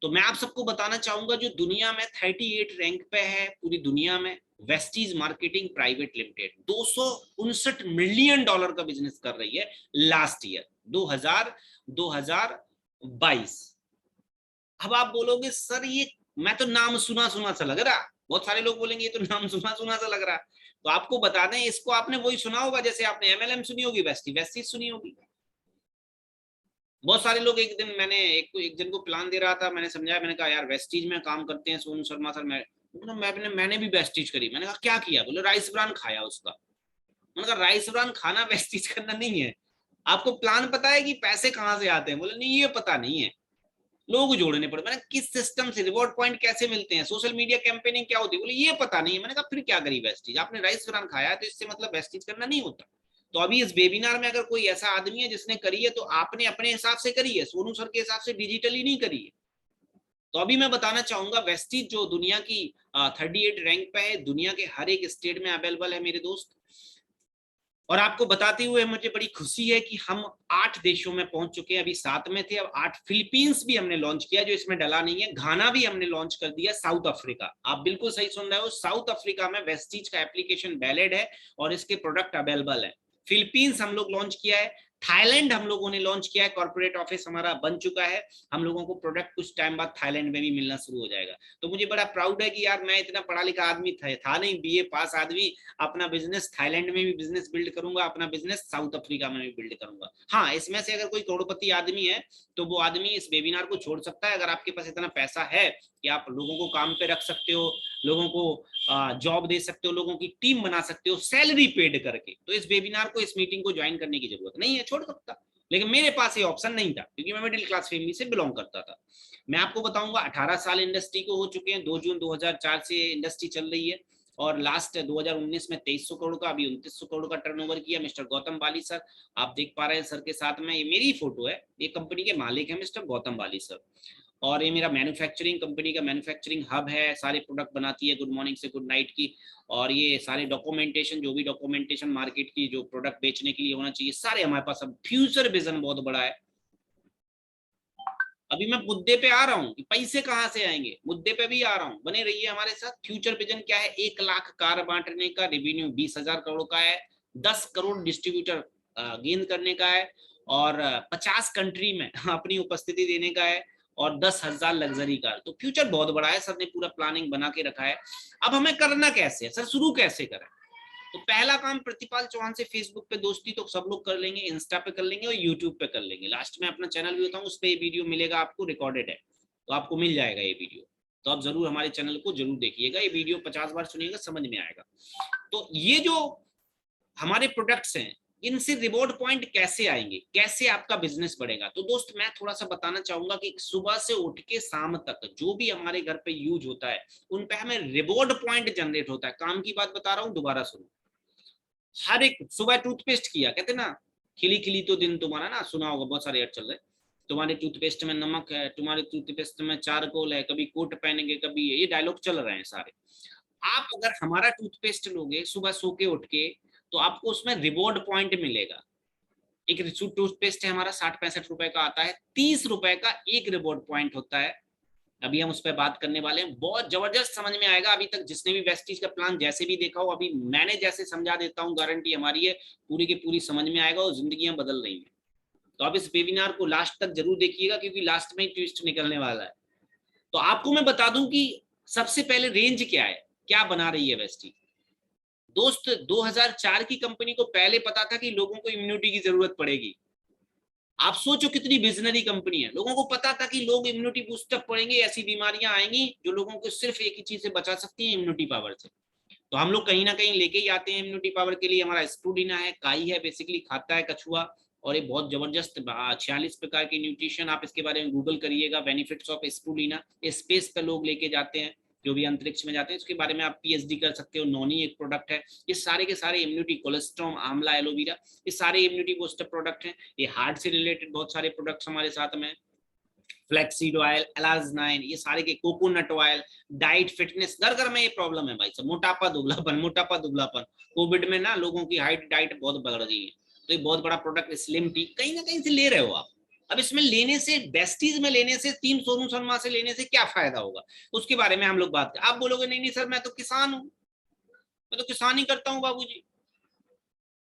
तो मैं आप सबको बताना चाहूंगा जो दुनिया में 38 रैंक पे है पूरी दुनिया में, Vestige marketing private limited 259 million dollar का बिजनेस कर रही है लास्ट ईयर 2022। अब आप बोलोगे सर ये मैं तो नाम सुना सुना सा लग रहा, बहुत सारे लोग बोलेंगे ये तो नाम सुना सुना सा लग रहा। तो आपको बता दें, इसको आपने वही सुना होगा जैसे आपने MLM सुनी होगी, वेस्टीज सुनी होगी। बहुत सारे लोग, एक दिन मैंने एक जन को प्लान दे रहा था, मैंने समझाया, मैंने कहा यार वेस्टीज में काम करते हैं सोनू शर्मा सर, मैंने भी वेस्टीज करी। मैंने कहा क्या किया, बोले राइस ब्रान खाया उसका। मैंने कहा राइस ब्रान खाना वेस्टीज करना नहीं है, आपको प्लान पता है कि पैसे कहाँ से आते हैं? बोले नहीं ये पता नहीं है। लोग जोड़ने पड़े। मैंने किस सिस्टम से, रिवॉर्ड पॉइंट कैसे मिलते हैं, सोशल मीडिया कैंपेनिंग क्या होती है, बोले ये पता नहीं है। मैंने कहा फिर क्या करी वेस्टीज, आपने राइस ब्रान खाया है तो इससे मतलब वेस्टीज करना नहीं होता। तो अभी इस वेबिनार में अगर कोई ऐसा आदमी है जिसने करी है, तो आपने अपने हिसाब से करी है, सोनू सर के हिसाब से डिजिटली नहीं करी है। तो अभी मैं बताना चाहूंगा, वेस्टीज जो दुनिया की 38 रैंक पे है, दुनिया के हर एक स्टेट में अवेलेबल है मेरे दोस्त। और आपको बताते हुए मुझे बड़ी खुशी है कि हम 8 देशों में पहुंच चुके हैं, अभी 7 में थे, अब 8। फिलीपींस भी हमने लॉन्च किया जो इसमें डला नहीं है, घाना भी हमने लॉन्च कर दिया, साउथ अफ्रीका, आप बिल्कुल सही सुन रहे हो, साउथ अफ्रीका में वेस्टीज का एप्लीकेशन वैलिड है और इसके प्रोडक्ट अवेलेबल है। फिलीपींस हम लोग लॉन्च किया है, थाईलैंड हम लोगों ने लॉन्च किया है, कॉर्पोरेट ऑफिस हमारा बन चुका है, हम लोगों को प्रोडक्ट कुछ टाइम बाद थाईलैंड में भी मिलना शुरू हो जाएगा। तो मुझे बड़ा प्राउड है कि यार मैं इतना पढ़ा लिखा आदमी था नहीं, बीए पास आदमी, अपना बिजनेस थाईलैंड में भी बिजनेस बिल्ड करूंगा, अपना बिजनेस साउथ अफ्रीका में भी बिल्ड करूंगा। हाँ, इसमें से अगर कोई करोड़पति आदमी है तो वो आदमी इस वेबिनार को छोड़ सकता है, अगर आपके पास इतना पैसा है कि आप लोगों को काम पे रख सकते हो, लोगों को जॉब दे सकते हो, लोगों की टीम बना सकते हो सैलरी पेड करके, तो इस वेबिनार को, इस मीटिंग को ज्वाइन करने की जरूरत नहीं है, छोड़ सकता। लेकिन मेरे पास ये ऑप्शन नहीं था क्योंकि मैं मिडिल क्लास फैमिली से बिलोंग करता था। मैं आपको बताऊंगा 18 साल इंडस्ट्री को हो चुके हैं, 2 जून 2004 से इंडस्ट्री चल रही है और लास्ट 2019 में 2300 करोड़ का, अभी 2900 करोड़ का टर्नओवर किया। मिस्टर गौतम बाली सर आप देख पा रहे हैं सर के साथ में, ये मेरी फोटो है, ये कंपनी के मालिक है मिस्टर गौतम बाली सर। और ये मेरा मैन्युफैक्चरिंग कंपनी का मैन्युफैक्चरिंग हब है, सारे प्रोडक्ट बनाती है गुड मॉर्निंग से गुड नाइट की। और ये सारे डॉक्यूमेंटेशन, जो भी डॉक्यूमेंटेशन मार्केट की जो प्रोडक्ट बेचने के लिए होना चाहिए, सारे हमारे पास। अब फ्यूचर विजन बहुत बड़ा है। अभी मैं मुद्दे पे आ रहा हूँ कि पैसे कहाँ से आएंगे, मुद्दे पे भी आ रहा हूँ, बने रहिए हमारे साथ। फ्यूचर विजन क्या है, 1 लाख कार बांटने का, रेवेन्यू 20,000 करोड़ का है, 10 करोड़ डिस्ट्रीब्यूटर गेन करने का है, और 50 कंट्री में अपनी उपस्थिति देने का है, और 10,000 लग्जरी कार। तो फ्यूचर बहुत बड़ा है, सर ने पूरा प्लानिंग बना के रखा है। अब हमें करना कैसे है सर, शुरू कैसे करें? तो पहला काम, प्रतिपाल चौहान से फेसबुक पे दोस्ती तो सब लोग कर लेंगे, इंस्टा पे कर लेंगे और यूट्यूब पे कर लेंगे। लास्ट में अपना चैनल भी बताऊं, उस पर वीडियो मिलेगा आपको, रिकॉर्डेड है, तो आपको मिल जाएगा ये वीडियो। तो आप जरूर हमारे चैनल को जरूर देखिएगा, ये वीडियो 50 बार सुनिएगा, समझ में आएगा। तो ये जो हमारे प्रोडक्ट्स हैं, इनसे रिवॉर्ड पॉइंट कैसे आएंगे, कैसे आपका बिजनेस बढ़ेगा? तो दोस्त मैं थोड़ा सा बताना चाहूंगा कि सुबह से उठ के शाम तक जो भी हमारे घर पे यूज होता है, उन पे हमें रिवॉर्ड पॉइंट जनरेट होता है। काम की बात बता रहा हूँ, दोबारा सुनो। हर एक सुबह टूथपेस्ट किया, कहते ना, खिली खिली तो दिन तुम्हारा, ना सुना होगा, बहुत सारे ऐड चल रहे, तुम्हारे टूथपेस्ट में नमक है, तुम्हारे टूथपेस्ट में चारकोल है, कभी कोट पहनेंगे, कभी ये डायलॉग चल रहे हैं सारे। आप अगर हमारा टूथपेस्ट लोगे सुबह सो के उठ के, तो आपको उसमें रिवॉर्ड पॉइंट मिलेगा। एक टूथपेस्ट है हमारा, 60-65 रुपए का आता है, 30 रुपए का एक रिवॉर्ड पॉइंट होता है। अभी हम उस पर बात करने वाले हैं, बहुत जबरदस्त समझ में आएगा। अभी तक जिसने भी वेस्टीज का प्लान जैसे भी देखा हो, अभी मैंने जैसे समझा देता हूँ, गारंटी हमारी है, पूरी की पूरी समझ में आएगा और जिंदगियां बदल रही हैं। तो आप इस वेबिनार को लास्ट तक जरूर देखिएगा, क्योंकि लास्ट में ट्विस्ट निकलने वाला है। तो आपको मैं बता दूं कि सबसे पहले रेंज क्या है, क्या बना रही है वेस्टी। दोस्त 2004 की कंपनी को पहले पता था कि लोगों को इम्यूनिटी की जरूरत पड़ेगी। आप सोचो कितनी विजनरी कंपनी है, लोगों को पता था कि लोग इम्यूनिटी बूस्टर पड़ेंगे, ऐसी बीमारियां आएंगी जो लोगों को सिर्फ एक ही चीज से बचा सकती है, इम्यूनिटी पावर से। तो हम लोग कहीं ना कहीं लेके ही आते हैं इम्यूनिटी पावर के लिए। हमारा स्प्रूडिना है, काई है, बेसिकली खाता है कछुआ, और ये बहुत जबरदस्त 46 प्रकार की न्यूट्रिशन, आप इसके बारे में गूगल करिएगा, बेनिफिट्स ऑफ स्प्रूडिना। स्पेस पे लोग लेके जाते हैं, जो भी अंतरिक्ष में जाते हैं, उसके बारे में आप पीएचडी कर सकते हो। नॉनी एक प्रोडक्ट है, ये सारे के सारे इम्यूनिटी, कोलेस्ट्रॉम, आंवला, एलोवेरा, ये सारे इम्यूनिटी बूस्टर प्रोडक्ट हैं। ये हार्ट से रिलेटेड बहुत सारे प्रोडक्ट्स हमारे साथ में, फ्लैक्सीड ऑयल, एलाजनाइन, ये सारे के, कोकोनट ऑयल, डाइट, फिटनेस, घर घर में ये प्रॉब्लम है भाई साहब, मोटापा दुबलापन, मोटापा दुबलापन। कोविड में ना लोगों की हाइट डाइट बहुत बढ़ रही है, तो ये बहुत बड़ा प्रोडक्ट स्लिम टी कहीं ना कहीं से ले रहे हो आप। अब इसमें लेने से, बेस्टीज में लेने से, टीम सोनू शर्मा से लेने से क्या फायदा होगा, उसके बारे में हम लोग बात करें। आप बोलोगे नहीं नहीं सर मैं तो किसान हूँ, मैं तो किसान ही करता हूँ बाबूजी,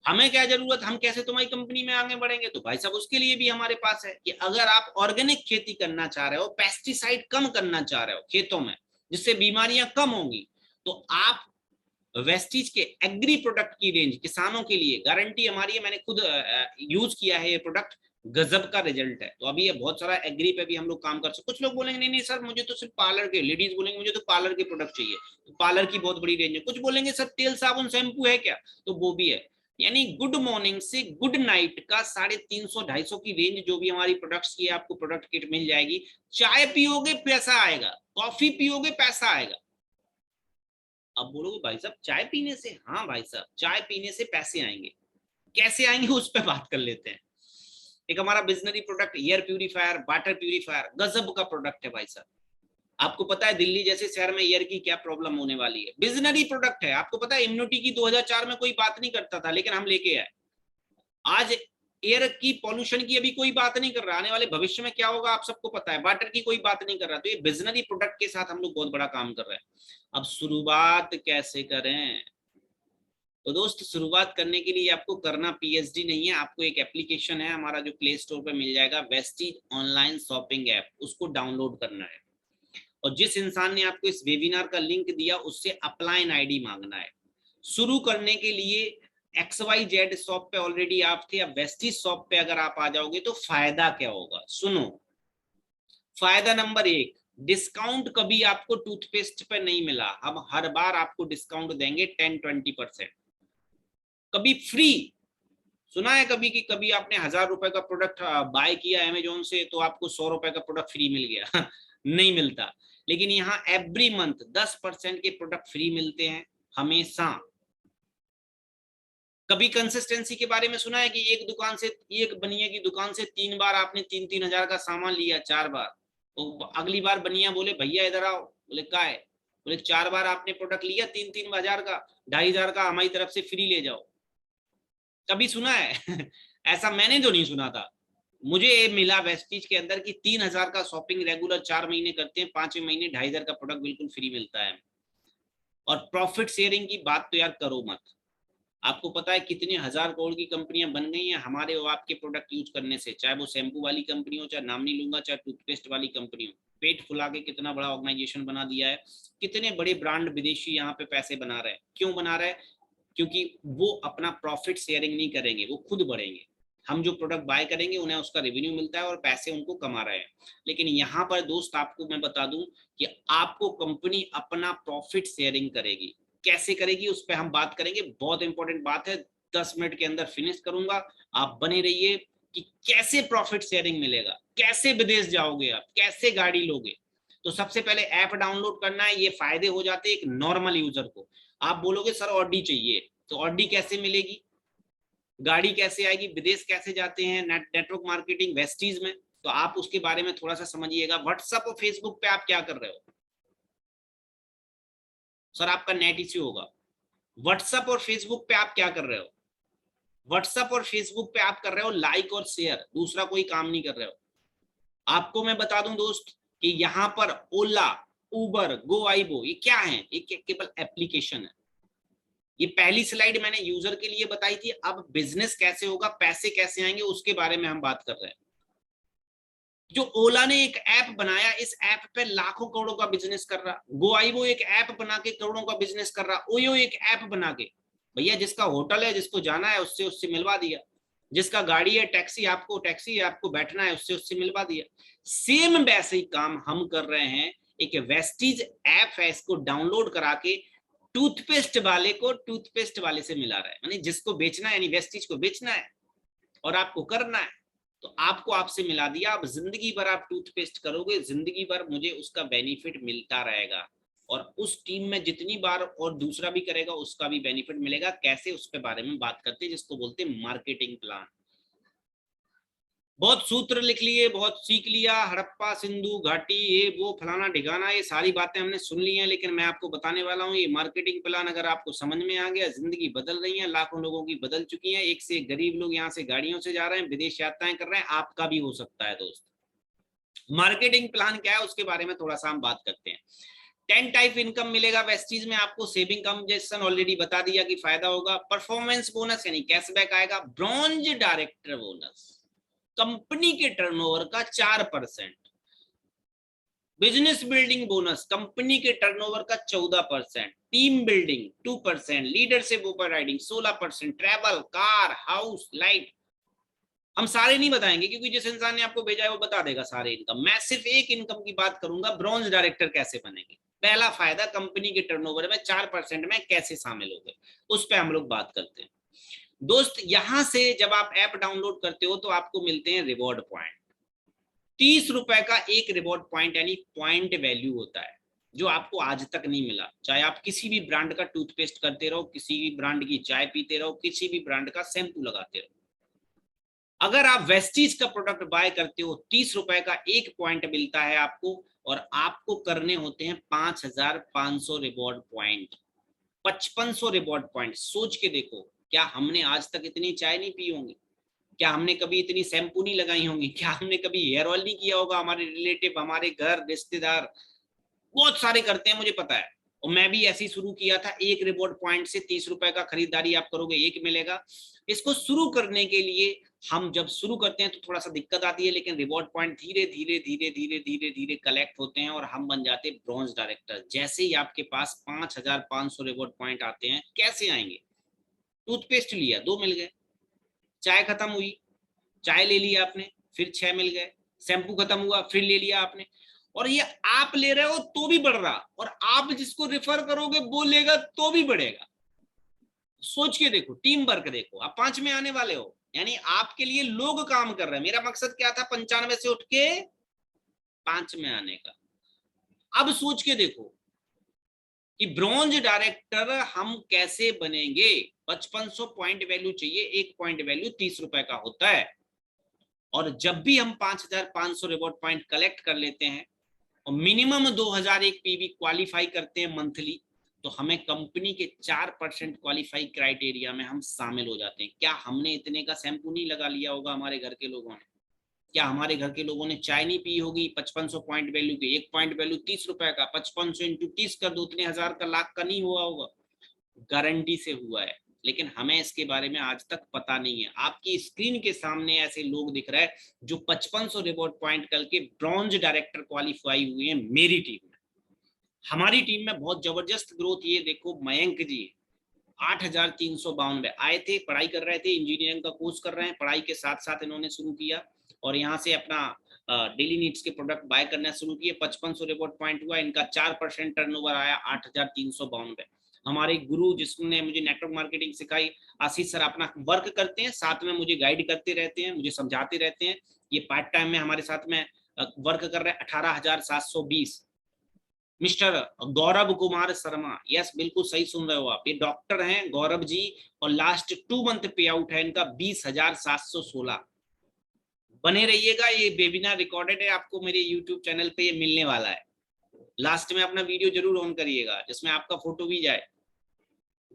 हमें क्या जरूरत, हम कैसे तुम्हारी कंपनी में आगे बढ़ेंगे? तो भाई साहब उसके लिए भी हमारे पास है कि अगर आप ऑर्गेनिक खेती करना चाह रहे हो, पेस्टिसाइड कम करना चाह रहे हो खेतों में, जिससे बीमारियां कम होंगी, तो आप वेस्टीज के एग्री प्रोडक्ट की रेंज किसानों के लिए, गारंटी हमारी है, मैंने खुद यूज किया है ये प्रोडक्ट, गजब का रिजल्ट है। तो अभी ये बहुत सारा एग्री पे भी हम लोग काम कर सकते। कुछ लोग बोलेंगे नहीं नहीं सर मुझे तो सिर्फ पार्लर के, लेडीज बोलेंगे मुझे तो पार्लर के प्रोडक्ट चाहिए, तो पार्लर की बहुत बड़ी रेंज है। कुछ बोलेंगे सर तेल साबुन शैम्पू है क्या, तो वो भी है। यानी गुड मॉर्निंग से गुड नाइट का 350-250 की रेंज जो भी हमारी प्रोडक्ट्स की है, आपको प्रोडक्ट किट मिल जाएगी। चाय पियोगे पैसा आएगा, कॉफी पियोगे पैसा आएगा। अब बोलोगे भाई साहब चाय पीने से, हाँ भाई साहब चाय पीने से पैसे आएंगे। कैसे आएंगे उस पर बात कर लेते हैं। एक हमारा visionary product air purifier, water purifier, गजब का प्रोडक्ट है भाई साहब। आपको पता है दिल्ली जैसे शहर में एयर की क्या प्रॉब्लम होने वाली है, बिजनरी प्रोडक्ट है। आपको पता है इम्यूनिटी की 2004 में कोई बात नहीं करता था, लेकिन हम लेके आए। आज एयर की पॉल्यूशन की अभी कोई बात नहीं कर रहा, आने वाले भविष्य में क्या होगा आप सबको पता है। वाटर की कोई बात नहीं कर रहा, तो ये बिजनरी प्रोडक्ट के साथ हम लोग बहुत बड़ा काम कर रहे हैं। अब शुरुआत कैसे करें, तो दोस्त शुरुआत करने के लिए आपको करना पीएचडी नहीं है, आपको एक एप्लीकेशन है हमारा जो प्ले स्टोर पे मिल जाएगा, वेस्टीज ऑनलाइन शॉपिंग ऐप, उसको डाउनलोड करना है। और जिस इंसान ने आपको इस वेबिनार का लिंक दिया उससे अपलाइन आईडी मांगना है। शुरू करने के लिए XYZ शॉप पे ऑलरेडी आप थे, अब वेस्टीज शॉप पे अगर आप आ जाओगे तो फायदा क्या होगा सुनो। फायदा नंबर 1, डिस्काउंट कभी आपको टूथपेस्ट पे नहीं मिला, हम हर बार आपको डिस्काउंट देंगे 10-20%। कभी फ्री, सुना है कभी कि कभी आपने 1000 रुपए का प्रोडक्ट बाय किया अमेजोन से तो आपको 100 रुपए का प्रोडक्ट फ्री मिल गया नहीं मिलता। लेकिन यहाँ एवरी मंथ 10% के प्रोडक्ट फ्री मिलते हैं हमेशा। कभी कंसिस्टेंसी के बारे में सुना है कि एक दुकान से, एक बनिया की दुकान से 3 बार आपने 3-3 हजार का सामान लिया, 4 बार, तो अगली बार बनिया बोले भैया इधर आओ, बोले क्या है, बोले 4 बार आपने प्रोडक्ट लिया 3-3 हजार का, 2,500 का हमारी तरफ से फ्री ले जाओ। कभी सुना है ऐसा मैंने तो नहीं सुना था, मुझे मिला वेस्टीज के अंदर कि 3,000 का शॉपिंग रेगुलर 4 महीने करते हैं, 5वें महीने 2,500 का प्रोडक्ट बिल्कुल फ्री मिलता है। और प्रॉफिट शेयरिंग की बात तो यार करो मत। आपको पता है कितने 1000 करोड़ की कंपनियां बन गई हैं हमारे और आपके प्रोडक्ट यूज करने से, चाहे वो शैम्पू वाली कंपनी हो, चाहे नाम नहीं लूंगा, चाहे टूथपेस्ट वाली कंपनी हो। पेट फुला के कितना बड़ा ऑर्गेनाइजेशन बना दिया है, कितने बड़े ब्रांड विदेशी यहाँ पे पैसे बना रहे हैं। क्यों बना रहे हैं, क्योंकि वो अपना प्रॉफिट शेयरिंग नहीं करेंगे, वो खुद बढ़ेंगे। हम जो प्रोडक्ट बाय करेंगे उन्हें उसका रेवेन्यू मिलता है और पैसे उनको कमा रहे हैं। लेकिन यहाँ पर दोस्त आपको मैं बता दूं कि आपको कंपनी अपना प्रॉफिट शेयरिंग करेगी। कैसे करेगी उस पर हम बात करेंगे, बहुत इंपॉर्टेंट बात है, 10 मिनट के अंदर फिनिश करूंगा। आप बने रहिए कि कैसे प्रॉफिट शेयरिंग मिलेगा, कैसे विदेश जाओगे आप, कैसे गाड़ी लोगे। तो सबसे पहले ऐप डाउनलोड करना है, ये फायदे हो जाते हैं एक नॉर्मल यूजर को। आप बोलोगे सर ऑडी चाहिए, तो ऑडी कैसे मिलेगी, गाड़ी कैसे आएगी, विदेश कैसे जाते हैं, नेटवर्क मार्केटिंग वेस्टीज में, तो आप उसके बारे में थोड़ा सा समझिएगा। व्हाट्सएप और फेसबुक पे आप क्या कर रहे हो, सर आपका नेट इश्यू होगा। व्हाट्सएप और फेसबुक पे आप क्या कर रहे हो, व्हाट्सएप और फेसबुक पे आप कर रहे हो लाइक और शेयर, दूसरा कोई काम नहीं कर रहे हो। आपको मैं बता दूं दोस्त कि यहाँ पर ओला, उबर, गोआइबो ये क्या है, ये केवल एप्लीकेशन है। ये पहली स्लाइड मैंने यूजर के लिए बताई थी, अब बिजनेस कैसे होगा, पैसे कैसे आएंगे उसके बारे में हम बात कर रहे हैं। जो ओला ने एक ऐप बनाया, इस ऐप पे लाखों करोड़ों का बिजनेस कर रहा, गोआइबो एक ऐप बना के करोड़ों का बिजनेस कर रहा, ओयो एक ऐप बना के, भैया जिसका होटल है जिसको जाना है उससे उससे मिलवा दिया, जिसका गाड़ी है टैक्सी है आपको बैठना है उससे उससे मिलवा दिया। सेम वैसे ही काम हम कर रहे हैं, एक वेस्टीज ऐप है, इसको डाउनलोड करा के टूथपेस्ट वाले को टूथपेस्ट वाले से मिला रहा है, यानी जिसको बेचना है, यानी वेस्टीज को बेचना है और आपको करना है, तो आपको आपसे मिला दिया। अब जिंदगी भर आप टूथपेस्ट करोगे, जिंदगी भर मुझे उसका बेनिफिट मिलता रहेगा, और उस टीम में जितनी बार और दूसरा भी करेगा उसका भी बेनिफिट मिलेगा। कैसे, उसके बारे में बात करते हैं, जिसको बोलते हैं मार्केटिंग प्लान। बहुत सूत्र लिख लिए, बहुत सीख लिया, हड़प्पा सिंधु घाटी ये वो फलाना ढिगाना, ये सारी बातें हमने सुन ली हैं, लेकिन मैं आपको बताने वाला हूँ ये मार्केटिंग प्लान अगर आपको समझ में आ गया, जिंदगी बदल रही है, लाखों लोगों की बदल चुकी है। एक से एक गरीब लोग यहाँ से गाड़ियों से जा रहे हैं, विदेश यात्राएं कर रहे हैं, आपका भी हो सकता है दोस्त। मार्केटिंग प्लान क्या है उसके बारे में थोड़ा सा हम बात करते हैं। 10 टाइप इनकम मिलेगा वेस्टीज में आपको, सेविंग कम जैसन ऑलरेडी बता दिया कि फायदा होगा, परफॉर्मेंस बोनस यानी कैशबैक आएगा, ब्रॉन्ज डायरेक्टर बोनस कंपनी के टर्नओवर का 4%, बिजनेस बिल्डिंग बोनस कंपनी के टर्नओवर का 14%, team building 2%, leadership over riding 16%, travel, car, house, light, हम सारे नहीं बताएंगे क्योंकि जिस इंसान ने आपको भेजा है वो बता देगा सारे इनकम। मैं सिर्फ एक इनकम की बात करूंगा, ब्रॉन्ज डायरेक्टर कैसे बनेंगे। पहला फायदा, कंपनी के टर्नओवर में 4% में कैसे शामिल हो गए, उस पर हम लोग बात करते हैं। दोस्त यहां से जब आप ऐप डाउनलोड करते हो तो आपको मिलते हैं रिवॉर्ड पॉइंट। 30 रुपए का एक रिवॉर्ड पॉइंट यानी पॉइंट वैल्यू होता है, जो आपको आज तक नहीं मिला। चाहे आप किसी भी ब्रांड का टूथपेस्ट करते रहो, किसी भी ब्रांड की चाय पीते रहो, किसी भी ब्रांड का शैम्पू लगाते रहो, अगर आप वेस्टीज का प्रोडक्ट बाय करते हो 30 रुपए का एक पॉइंट मिलता है आपको, और आपको करने होते हैं 5,500 रिवॉर्ड पॉइंट, 5500 रिवॉर्ड पॉइंट। सोच के देखो, क्या हमने आज तक इतनी चाय नहीं पी होंगी? क्या हमने कभी इतनी शैम्पू नहीं लगाई होंगी? क्या हमने कभी हेयर ऑयल नहीं किया होगा? हमारे रिलेटिव, हमारे घर रिश्तेदार बहुत सारे करते हैं, मुझे पता है। और मैं भी ऐसे ही शुरू किया था, एक रिवॉर्ड पॉइंट से 30 रुपए का खरीदारी आप करोगे एक मिलेगा। इसको शुरू करने के लिए हम जब शुरू करते हैं तो थोड़ा सा दिक्कत आती है, लेकिन रिवॉर्ड पॉइंट धीरे धीरे धीरे धीरे धीरे धीरे कलेक्ट होते हैं और हम बन जाते हैं ब्रॉन्ज डायरेक्टर। जैसे ही आपके पास 5,500 रिवॉर्ड पॉइंट आते हैं, कैसे आएंगे? टूथपेस्ट लिया 2 मिल गए, चाय खत्म हुई, चाय ले लिया आपने, फिर 6 मिल गए, शैम्पू खत्म हुआ, फिर ले लिया आपने। और ये आप ले रहे हो तो भी बढ़ रहा, और आप जिसको रेफर करोगे वो लेगा तो भी बढ़ेगा। सोच के देखो, टीम वर्क देखो, आप 5 में आने वाले हो, यानी आपके लिए लोग काम कर रहे हैं। मेरा मकसद क्या था? 95 से उठ के 5 में आने का। अब सोच के देखो कि ब्रॉन्ज डायरेक्टर हम कैसे बनेंगे। 5500 पॉइंट वैल्यू चाहिए, एक पॉइंट वैल्यू 30 रुपए का होता है। और जब भी हम 5,500 रिवॉर्ड पॉइंट कलेक्ट कर लेते हैं और मिनिमम 2,000 एक पीवी क्वालिफाई करते हैं मंथली, तो हमें कंपनी के 4% क्वालिफाई क्राइटेरिया में हम शामिल हो जाते हैं। क्या हमने इतने का शैम्पू नहीं लगा लिया होगा हमारे घर के लोगों ने? क्या हमारे घर के लोगों ने चाय नहीं पी होगी 5500 पॉइंट वैल्यू के? एक पॉइंट वैल्यू 30 रुपए का, 5500 इंटू 30 कर दो, उतने हजार का, लाख का नहीं हुआ होगा? गारंटी से हुआ है, लेकिन हमें इसके बारे में आज तक पता नहीं है। आपकी स्क्रीन के सामने ऐसे लोग दिख रहे हैं जो 5500 रिवॉर्ड पॉइंट करके ब्रॉन्ज डायरेक्टर क्वालिफाई हुए हैं मेरी टीम में। हमारी टीम में बहुत जबरदस्त ग्रोथ, ये देखो मयंक जी 8,392 आए थे, पढ़ाई कर रहे थे, इंजीनियरिंग का कोर्स कर रहे हैं, पढ़ाई के साथ साथ इन्होंने शुरू किया और यहाँ से अपना डेली नीड्स के प्रोडक्ट बाय करना शुरू किए। 5500 रिवॉर्ड पॉइंट हुआ, इनका 4% टर्नओवर आया, 8,392। हमारे गुरु जिसने मुझे नेटवर्क मार्केटिंग सिखाई, आशीष सर, अपना वर्क करते हैं, साथ में मुझे गाइड करते रहते हैं, मुझे समझाते रहते हैं। ये पार्ट टाइम में हमारे साथ में वर्क कर रहे हैं। 18,720। मिस्टर गौरव कुमार शर्मा, यस बिल्कुल सही सुन रहे हो आप, ये डॉक्टर हैं गौरव जी, और लास्ट 2 मंथ पे आउट है इनका 20,716। बने रहिएगा, ये वेबिनार रिकॉर्डेड है, आपको मेरे यूट्यूब चैनल पे ये मिलने वाला है। लास्ट में अपना वीडियो जरूर ऑन करिएगा जिसमें आपका फोटो भी जाए।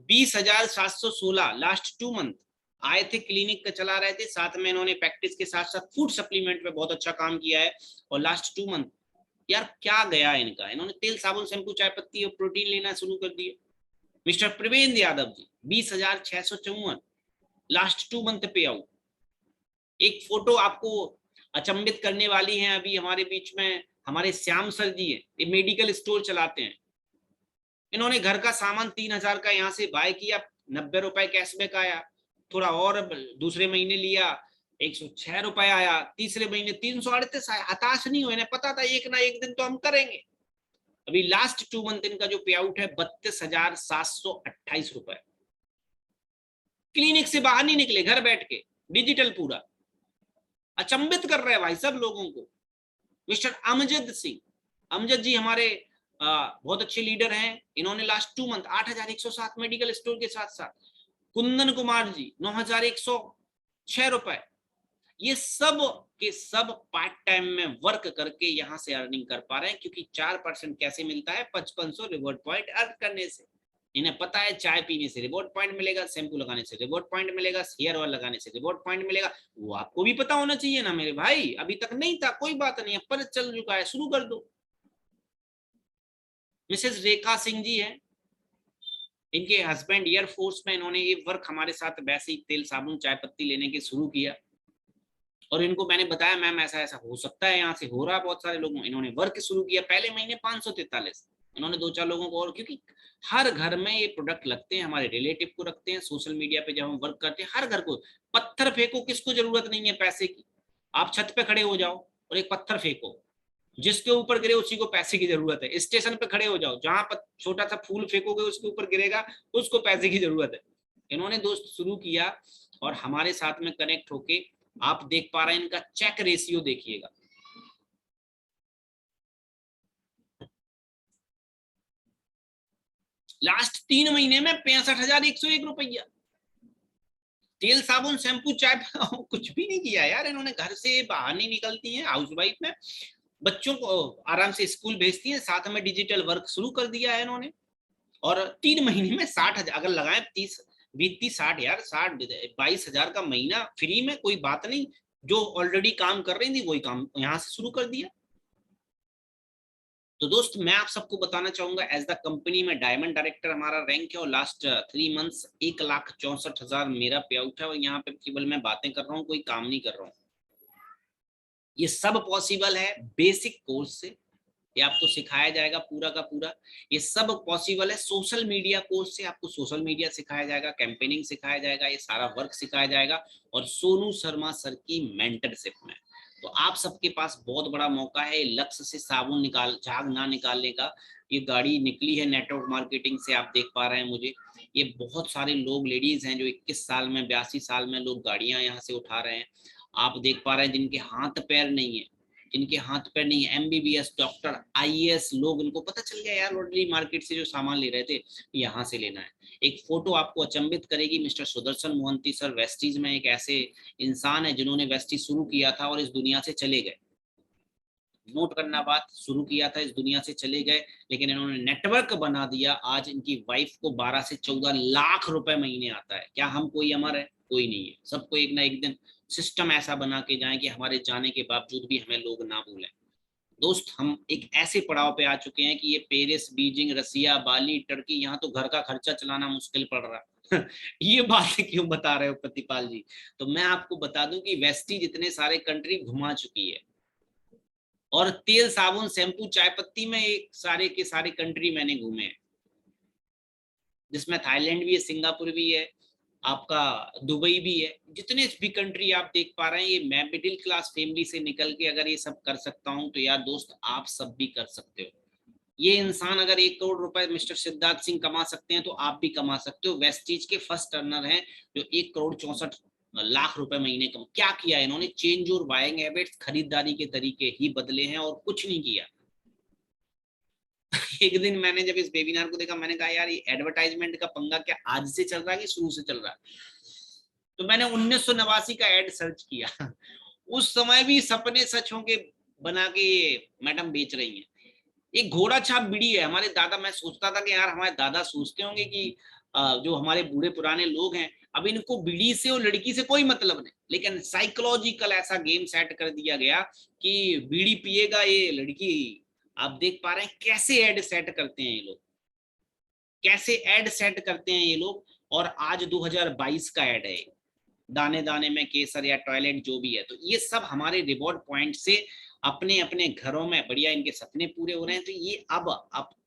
20,716 लास्ट 2 मंथ आए थे, क्लिनिक का चला रहे थे, साथ में इन्होंने प्रैक्टिस के साथ साथ फूड सप्लीमेंट पे बहुत अच्छा काम किया है। और लास्ट 2 मंथ यार क्या गया इनका, इन्होंने तेल साबुन शैम्पू चाय पत्ती और प्रोटीन लेना शुरू कर दिया। Mister Praveen Yadav ji 20,654 last 2 month पे आउट। एक फोटो आपको अचंभित करने वाली है, अभी हमारे बीच में हमारे श्याम सर जी है, ये मेडिकल स्टोर चलाते हैं। इन्होंने घर का सामान 3,000 का यहाँ से बाय किया, 90 रुपए कैशबैक आया, थोड़ा और दूसरे महीने लिया 106 रुपए आया, तीसरे महीने 338 आया। हताश नहीं हुए, पता था एक ना एक दिन तो हम करेंगे। अभी लास्ट 2 मंथ इनका जो पे आउट है 32,728 रुपए। क्लिनिक से बाहर नहीं निकले, घर बैठ के डिजिटल पूरा, अचंभित कर रहे हैं भाई सब लोगों को। मिस्टर अमजद सिंह, अमजद जी हमारे बहुत अच्छे लीडर हैं, इन्होंने लास्ट 2 मंथ 8,107 मेडिकल स्टोर के साथ साथ। कुंदन कुमार जी 9,106 रुपए। ये सब के सब पार्ट टाइम में वर्क करके यहाँ से अर्निंग कर पा रहे हैं, क्योंकि 4% कैसे मिलता है? 5500 रिवॉर्ड पॉइंट अर्न करने से। इन्हें पता है चाय पीने से रिवॉर्ड पॉइंट मिलेगा, शैम्पू लगाने से रिवॉर्ड पॉइंट मिलेगा, हेयर ऑयल लगाने से रिवॉर्ड पॉइंट मिलेगा। वो आपको भी पता होना चाहिए ना मेरे भाई, अभी तक नहीं था, कोई बात नहीं, पर चल चुका है, शुरू कर दो। मिसेस रेखा सिंह जी है, इनके हस्बैंड एयरफोर्स में, इन्होंने ये वर्क हमारे साथ वैसे ही तेल साबुन चाय पत्ती लेने के शुरू किया, और इनको मैंने बताया मैम ऐसा ऐसा हो सकता है, यहाँ से हो रहा है बहुत सारे लोगों। इन्होंने वर्क शुरू किया, पहले महीने 543, इन्होंने 2-4 लोगों को और, क्योंकि हर घर में ये प्रोडक्ट लगते हैं, हमारे रिलेटिव को रखते हैं। सोशल मीडिया पे जब हम वर्क करते हैं, हर घर को पत्थर फेंको, किसको जरूरत नहीं है पैसे की? आप छत पे खड़े हो जाओ और एक पत्थर फेंको, जिसके ऊपर गिरे उसी को पैसे की जरूरत है। स्टेशन पे खड़े हो जाओ, जहां पर छोटा सा फूल फेंकोगे उसके ऊपर गिरेगा, उसको पैसे की जरूरत है। इन्होंने दोस्त शुरू किया और हमारे साथ में कनेक्ट होके आप देख पा रहे हैं इनका चेक रेशियो देखिएगा। लास्ट 3 महीने में 65,101 रुपया। तेल साबुन शैम्पू चाय कुछ भी नहीं किया यार इन्होंने। घर से बाहर नहीं निकलती हैं, हाउसवाइफ में बच्चों को आराम से स्कूल भेजती हैं, साथ में डिजिटल वर्क शुरू कर दिया है इन्होंने। और 3 महीने में 60,000 अगर लगाए, 30 यार 22,000 का महीना फ्री में, कोई बात नहीं। जो ऑलरेडी काम कर रही थी वही काम यहाँ से शुरू कर दिया। तो दोस्त मैं आप सबको बताना चाहूंगा एज द कंपनी में डायमंड डायरेक्टर हमारा रैंक है और लास्ट 3 मंथ्स 1,64,000 मेरा पे आउट है और यहाँ पे केवल मैं बातें कर रहा हूँ, कोई काम नहीं कर रहा हूँ। ये सब पॉसिबल है बेसिक कोर्स से, ये आपको सिखाया जाएगा पूरा का पूरा। ये सब पॉसिबल है सोशल मीडिया कोर्स से, आपको सोशल मीडिया सिखाया जाएगा, कैंपेनिंग सिखाया जाएगा, ये सारा वर्क सिखाया जाएगा और सोनू शर्मा सर की मेंटरशिप में। तो आप सबके पास बहुत बड़ा मौका है लक्ष्य से साबुन निकाल झाग ना निकालने का। ये गाड़ी निकली है नेटवर्क मार्केटिंग से, आप देख पा रहे हैं मुझे। ये बहुत सारे लोग लेडीज हैं जो 21 साल में 82 साल में लोग गाड़ियां यहाँ से उठा रहे हैं। आप देख पा रहे हैं जिनके हाथ पैर नहीं है, जिनके हाथ पैर नहीं है, MBBS डॉक्टर IAS लोग, इनको पता चल गया यार ऑलरेडी मार्केट से जो सामान ले रहे थे यहाँ से लेना है। एक फोटो आपको अचंभित करेगी, mister Sudarshan Mohanty sir Vestige में एक ऐसे इंसान है जिन्होंने वेस्टीज शुरू किया था और इस दुनिया से चले गए। नोट करना बात, शुरू किया था इस दुनिया से चले गए, लेकिन इन्होंने नेटवर्क बना दिया। आज इनकी वाइफ को 12 से 14 लाख रुपए महीने आता है। क्या हम कोई अमर है? कोई नहीं है। सबको एक ना एक दिन सिस्टम ऐसा बना के जाए कि हमारे जाने के बावजूद भी हमें लोग ना भूलें। दोस्त हम एक ऐसे पड़ाव पे आ चुके हैं कि ये पेरिस, बीजिंग, रसिया, बाली, टर्की, यहाँ तो घर का खर्चा चलाना मुश्किल पड़ रहा है। ये बात क्यों बता रहे हो प्रतिपाल जी? तो मैं आपको बता दूं कि वेस्टी जितने सारे कंट्री घुमा चुकी है और तेल साबुन शैम्पू चाय पत्ती में एक सारे के सारे कंट्री मैंने घूमे हैं, जिसमें थाईलैंड भी है, सिंगापुर भी है, आपका दुबई भी है। जितने भी कंट्री आप देख पा रहे हैं, ये मैं मिडिल क्लास फैमिली से निकल के अगर ये सब कर सकता हूं तो यार दोस्त आप सब भी कर सकते हो। ये इंसान अगर 1 करोड़ रुपए मिस्टर सिद्धार्थ सिंह कमा सकते हैं तो आप भी कमा सकते हो। वेस्टीज के फर्स्ट अर्नर हैं जो 1,64,00,000 रुपए महीने कम। क्या किया इन्होंने? चेंज और बाइंग हैबिट्स, खरीदारी के तरीके ही बदले हैं और कुछ नहीं किया। एक दिन मैंने जब इस वेबिनार को देखा, मैंने कहा यार ये एडवर्टाइजमेंट का पंगा क्या आज से चल रहा है कि शुरू से चल रहा है? तो मैंने 1989 का एड सर्च किया। उस समय भी सपने सच होंगे बना के मैडम बेच रही हैं। एक घोड़ा छाप बीड़ी है हमारे दादा। मैं सोचता था कि यार हमारे दादा सोचते होंगे कि जो हमारे बूढ़े पुराने लोग हैं अब इनको बीड़ी से और लड़की से कोई मतलब नहीं, लेकिन साइकोलॉजिकल ऐसा गेम सेट कर दिया गया कि बीड़ी पिएगा ये लड़की। आप देख पा रहे हैं कैसे एड सेट करते हैं ये लोग, कैसे एड सेट करते हैं ये लोग। और आज 2022 का एड है, दाने दाने में केसर या टॉयलेट जो भी है। तो ये सब हमारे रिवॉर्ड पॉइंट से अपने अपने घरों में बढ़िया इनके सपने पूरे हो रहे हैं। तो ये अब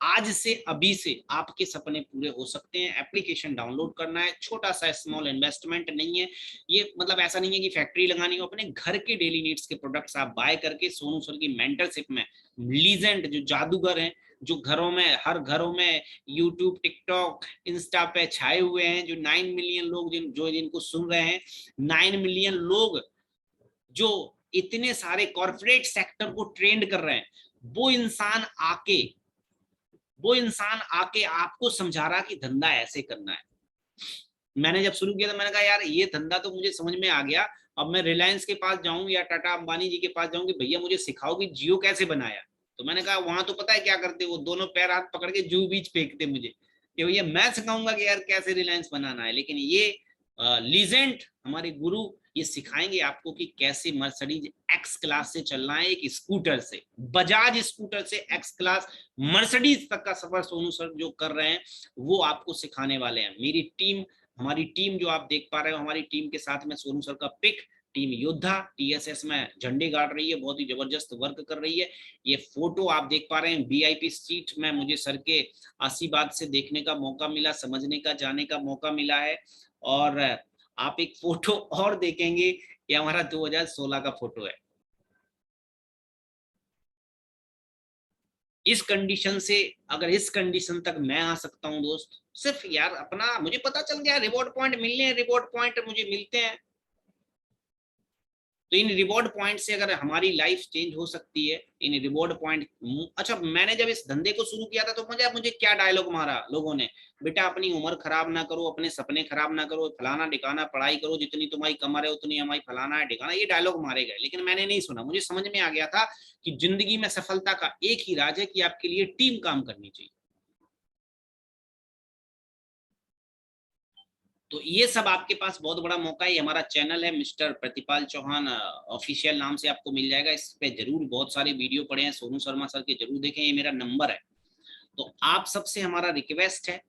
आज से अभी से आपके सपने पूरे हो सकते हैं। एप्लीकेशन डाउनलोड करना है, छोटा सा स्मॉल इन्वेस्टमेंट नहीं है ये, मतलब ऐसा नहीं है कि फैक्ट्री लगानी हो। अपने घर के डेली नीड्स के प्रोडक्ट्स आप बाय करके सोनू सर की मेंटरशिप में लीजेंड जो जादूगर हैं, जो घरों में हर घरों में यूट्यूब, टिकटॉक, इंस्टा पे छाए हुए हैं, जो 9 मिलियन लोग जिनको सुन रहे हैं, 9 मिलियन लोग जो इतने सारे कॉर्पोरेट सेक्टर को ट्रेंड कर रहे हैं, वो इंसान आके आपको समझा रहा कि धंधा ऐसे करना है। मैंने जब शुरू किया था मैंने कहा यार ये धंधा तो मुझे समझ में आ गया, अब मैं रिलायंस के पास जाऊं या टाटा अंबानी जी के पास जाऊं कि भैया मुझे सिखाओ कि जियो कैसे बनाया। तो मैंने कहा वहां तो पता है क्या करते, वो दोनों पैर हाथ पकड़ के जू बीच फेंकते मुझे कि भैया मैं सिखाऊंगा कि यार कैसे रिलायंस बनाना है। लेकिन ये लीजेंड हमारे गुरु ये सिखाएंगे आपको कि कैसे मर्सिडीज एक्स क्लास से चलना है, एक स्कूटर से, बजाज स्कूटर से एक्स क्लास मर्सिडीज तक का सफर सोनू सर जो कर रहे हैं वो आपको सिखाने वाले हैं। मेरी टीम, हमारी टीम जो आप देख पा रहे हो, हमारी टीम के साथ में सोनू सर का पिक टीम योद्धा TSS में झंडे गाड़ रही है, बहुत ही जबरदस्त वर्क कर रही है। ये फोटो आप देख पा रहे हैं VIP सीट में मुझे सर के आशीर्वाद से देखने का मौका मिला, समझने का, जाने का मौका मिला है। और आप एक फोटो और देखेंगे, ये हमारा 2016 का फोटो है। इस कंडीशन से अगर इस कंडीशन तक मैं आ सकता हूं दोस्त, सिर्फ यार अपना मुझे पता चल गया रिवॉर्ड पॉइंट मिलने हैं, रिवॉर्ड पॉइंट मुझे मिलते हैं, तो इन रिवॉर्ड पॉइंट से अगर हमारी लाइफ चेंज हो सकती है, इन रिवॉर्ड पॉइंट। अच्छा, मैंने जब इस धंधे को शुरू किया था तो मुझे क्या डायलॉग मारा लोगों ने, बेटा अपनी उम्र खराब ना करो, अपने सपने खराब ना करो, फलाना ढिकाना, पढ़ाई करो, जितनी तुम्हारी कमर है उतनी हमारी, फलाना है ढिकाना, ये डायलॉग मारे गए। लेकिन मैंने नहीं सुना, मुझे समझ में आ गया था कि जिंदगी में सफलता का एक ही राज है कि आपके लिए टीम काम करनी चाहिए। तो ये सब आपके पास बहुत बड़ा मौका है। हमारा चैनल है मिस्टर प्रतिपाल चौहान ऑफिशियल नाम से आपको मिल जाएगा। इस पे जरूर बहुत सारे वीडियो पड़े हैं, सोनू शर्मा सर के जरूर देखें, ये मेरा नंबर है। तो आप सबसे हमारा रिक्वेस्ट है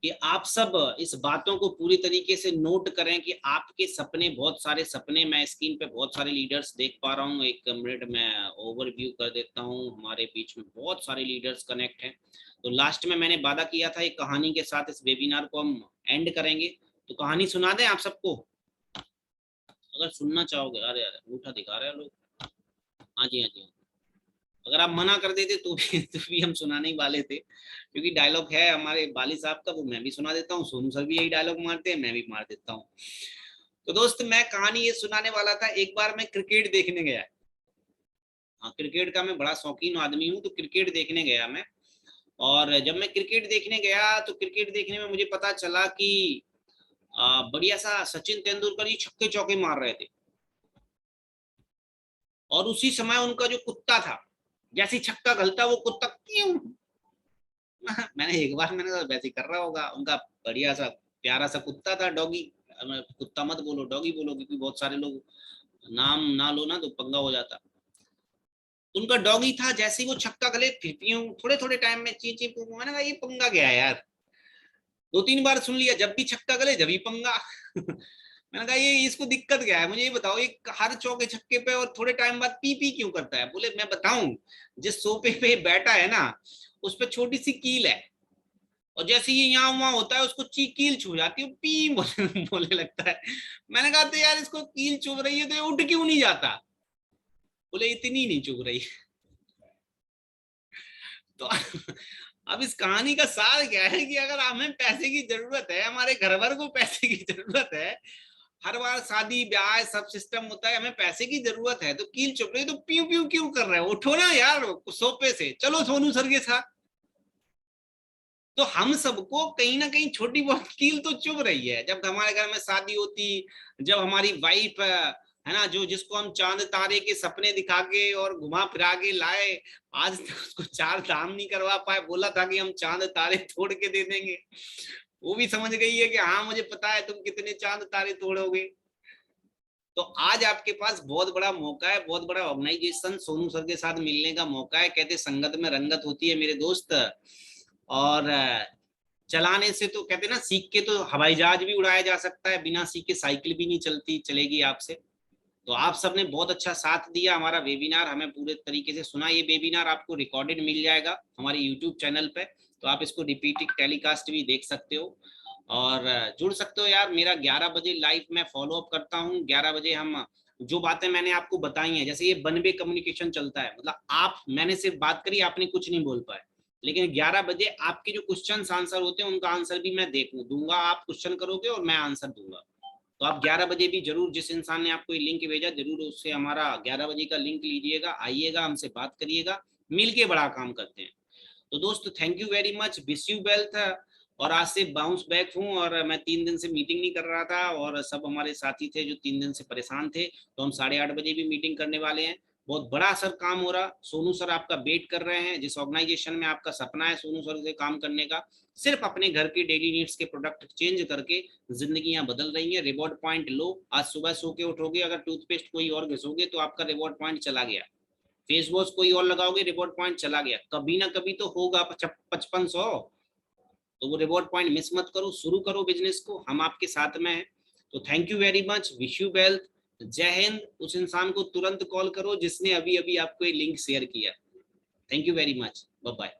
कि आप सब इस बातों को पूरी तरीके से नोट करें कि आपके सपने, बहुत सारे सपने, मैं स्क्रीन पे बहुत सारे लीडर्स देख पा रहा हूँ। एक मिनट में ओवरव्यू कर देता हूँ, हमारे बीच में बहुत सारे लीडर्स कनेक्ट हैं। तो लास्ट में मैंने वादा किया था एक कहानी के साथ इस वेबिनार को हम एंड करेंगे, तो कहानी सुना दें आप सबको अगर सुनना चाहोगे। अरे अरे अंगूठा दिखा रहे हैं लोग। हाँ जी, हाँ जी, अगर आप मना कर देते तो भी हम सुनाने ही वाले थे, क्योंकि डायलॉग है हमारे बाली साहब का, वो मैं भी सुना देता हूँ, सोनू सर भी यही डायलॉग मारते हैं, मैं भी मार देता हूँ। तो दोस्त मैं कहानी ये सुनाने वाला था। एक बार मैं क्रिकेट देखने गया। हाँ, क्रिकेट का मैं बड़ा शौकीन आदमी हूँ, तो क्रिकेट देखने गया मैं। और जब मैं क्रिकेट देखने गया तो क्रिकेट देखने में मुझे पता चला कि बढ़िया सा सचिन तेंदुलकर जी छक्के चौके मार रहे थे। और उसी समय उनका जो कुत्ता था, जैसे छक्का गलता वो कुत्ता क्यों मैंने एक बार मैंने कहा वैसे कर रहा होगा। उनका बढ़िया सा प्यारा सा कुत्ता था, डॉगी। कुत्ता मत बोलो, डॉगी बोलो, क्योंकि बहुत सारे लोग नाम ना लो ना तो पंगा हो जाता। उनका डॉगी था, जैसे ही वो छक्का गले थोड़े थोड़े टाइम में ची ची पू, मैंने कहा ये पंगा गया है यार। 2-3 बार सुन लिया, जब भी छक्का गले जब भी पंगा मैंने कहा ये इसको दिक्कत क्या है, मुझे ये बताओ, ये हर चौके छक्के पे और थोड़े टाइम बाद पी पी क्यों करता है। बोले मैं बताऊं, जिस सोफे पे बैठा है ना उस पे छोटी सी कील है, और जैसे ये यहाँ वहां होता है उसको कील छू जाती है, पी बोले लगता है। मैंने कहा तो यार इसको कील चुभ रही है तो ये उठ क्यों नहीं जाता। बोले इतनी नहीं चुभ रही। तो अब इस कहानी का सार क्या है कि अगर हमें पैसे की जरूरत है, हमारे घर भर को पैसे की जरूरत है, हर बार शादी ब्याह सब सिस्टम होता है, हमें पैसे की जरूरत है, तो कील चुभ रही तो प्यू प्यू क्यों कर रहे हो, उठो ना यार सोफे से, चलो सोनू सर के साथ। तो हम सबको कहीं ना कहीं छोटी बहुत कील तो चुभ रही है। जब हमारे घर में शादी होती, जब हमारी वाइफ है ना, जो जिसको हम चांद तारे के सपने दिखा के और घुमा फिरा के लाए, आज तक उसको 4 धाम नहीं करवा पाए, बोला था कि हम चांद तारे तोड़ के दे देंगे, वो भी समझ गई है कि हाँ मुझे पता है तुम कितने चांद तारे तोड़ोगे। तो आज आपके पास बहुत बड़ा मौका है, बहुत बड़ा ऑर्गेनाइजेशन सोनू सर के साथ मिलने का मौका है। कहते संगत में रंगत होती है मेरे दोस्त। और चलाने से तो कहते ना, सीख के तो हवाई जहाज भी उड़ाया जा सकता है, बिना सीखे साइकिल भी नहीं चलेगी आपसे। तो आप सबने बहुत अच्छा साथ दिया, हमारा वेबिनार हमें पूरे तरीके से सुना। ये वेबिनार आपको रिकॉर्डेड मिल जाएगा हमारे यूट्यूब चैनल पे, तो आप इसको रिपीटेड टेलीकास्ट भी देख सकते हो और जुड़ सकते हो यार। मेरा 11 बजे लाइव में फॉलो अप करता हूँ। 11 बजे हम जो बातें मैंने आपको बताई हैं, जैसे ये 1 वे कम्युनिकेशन चलता है, मतलब आप, मैंने सिर्फ बात करी, आपने कुछ नहीं बोल पाए, लेकिन 11 बजे आपके जो क्वेश्चन आंसर होते हैं उनका आंसर भी मैं दूंगा। आप क्वेश्चन करोगे और मैं आंसर दूंगा। तो आप 11 बजे भी जरूर, जिस इंसान ने आपको ये लिंक भेजा, जरूर उससे हमारा 11 बजे का लिंक लीजिएगा, आइएगा, हमसे बात करिएगा, मिलके बड़ा काम करते हैं। तो दोस्त thank you very much, wish you wealth. और आज से बाउंस बैक हूँ, और मैं 3 दिन से मीटिंग नहीं कर रहा था, और सब हमारे साथी थे जो 3 दिन से परेशान थे, तो हम 8:30 बजे भी मीटिंग करने वाले हैं। बहुत बड़ा सर काम हो रहा, सोनू सर आपका वेट कर रहे हैं। जिस ऑर्गेनाइजेशन में आपका सपना है सोनू सर से काम करने का, सिर्फ अपने घर की डेली नीड्स के प्रोडक्ट चेंज करके जिंदगियां बदल रही हैं। रिवॉर्ड पॉइंट लो, आज सुबह सो के उठोगे, अगर टूथपेस्ट कोई और घिसोगे तो आपका रिवॉर्ड पॉइंट चला गया, फेस वॉश कोई और लगाओगे रिवॉर्ड पॉइंट चला गया, कभी ना कभी तो होगा 5500। तो वो रिवॉर्ड पॉइंट मिस मत करो, शुरू करो बिजनेस को, हम आपके साथ में हैं। तो thank you very much, wish you wealth, जय हिंद। उस इंसान को तुरंत कॉल करो जिसने अभी अभी आपको ये लिंक शेयर किया। Thank you very much, bye bye.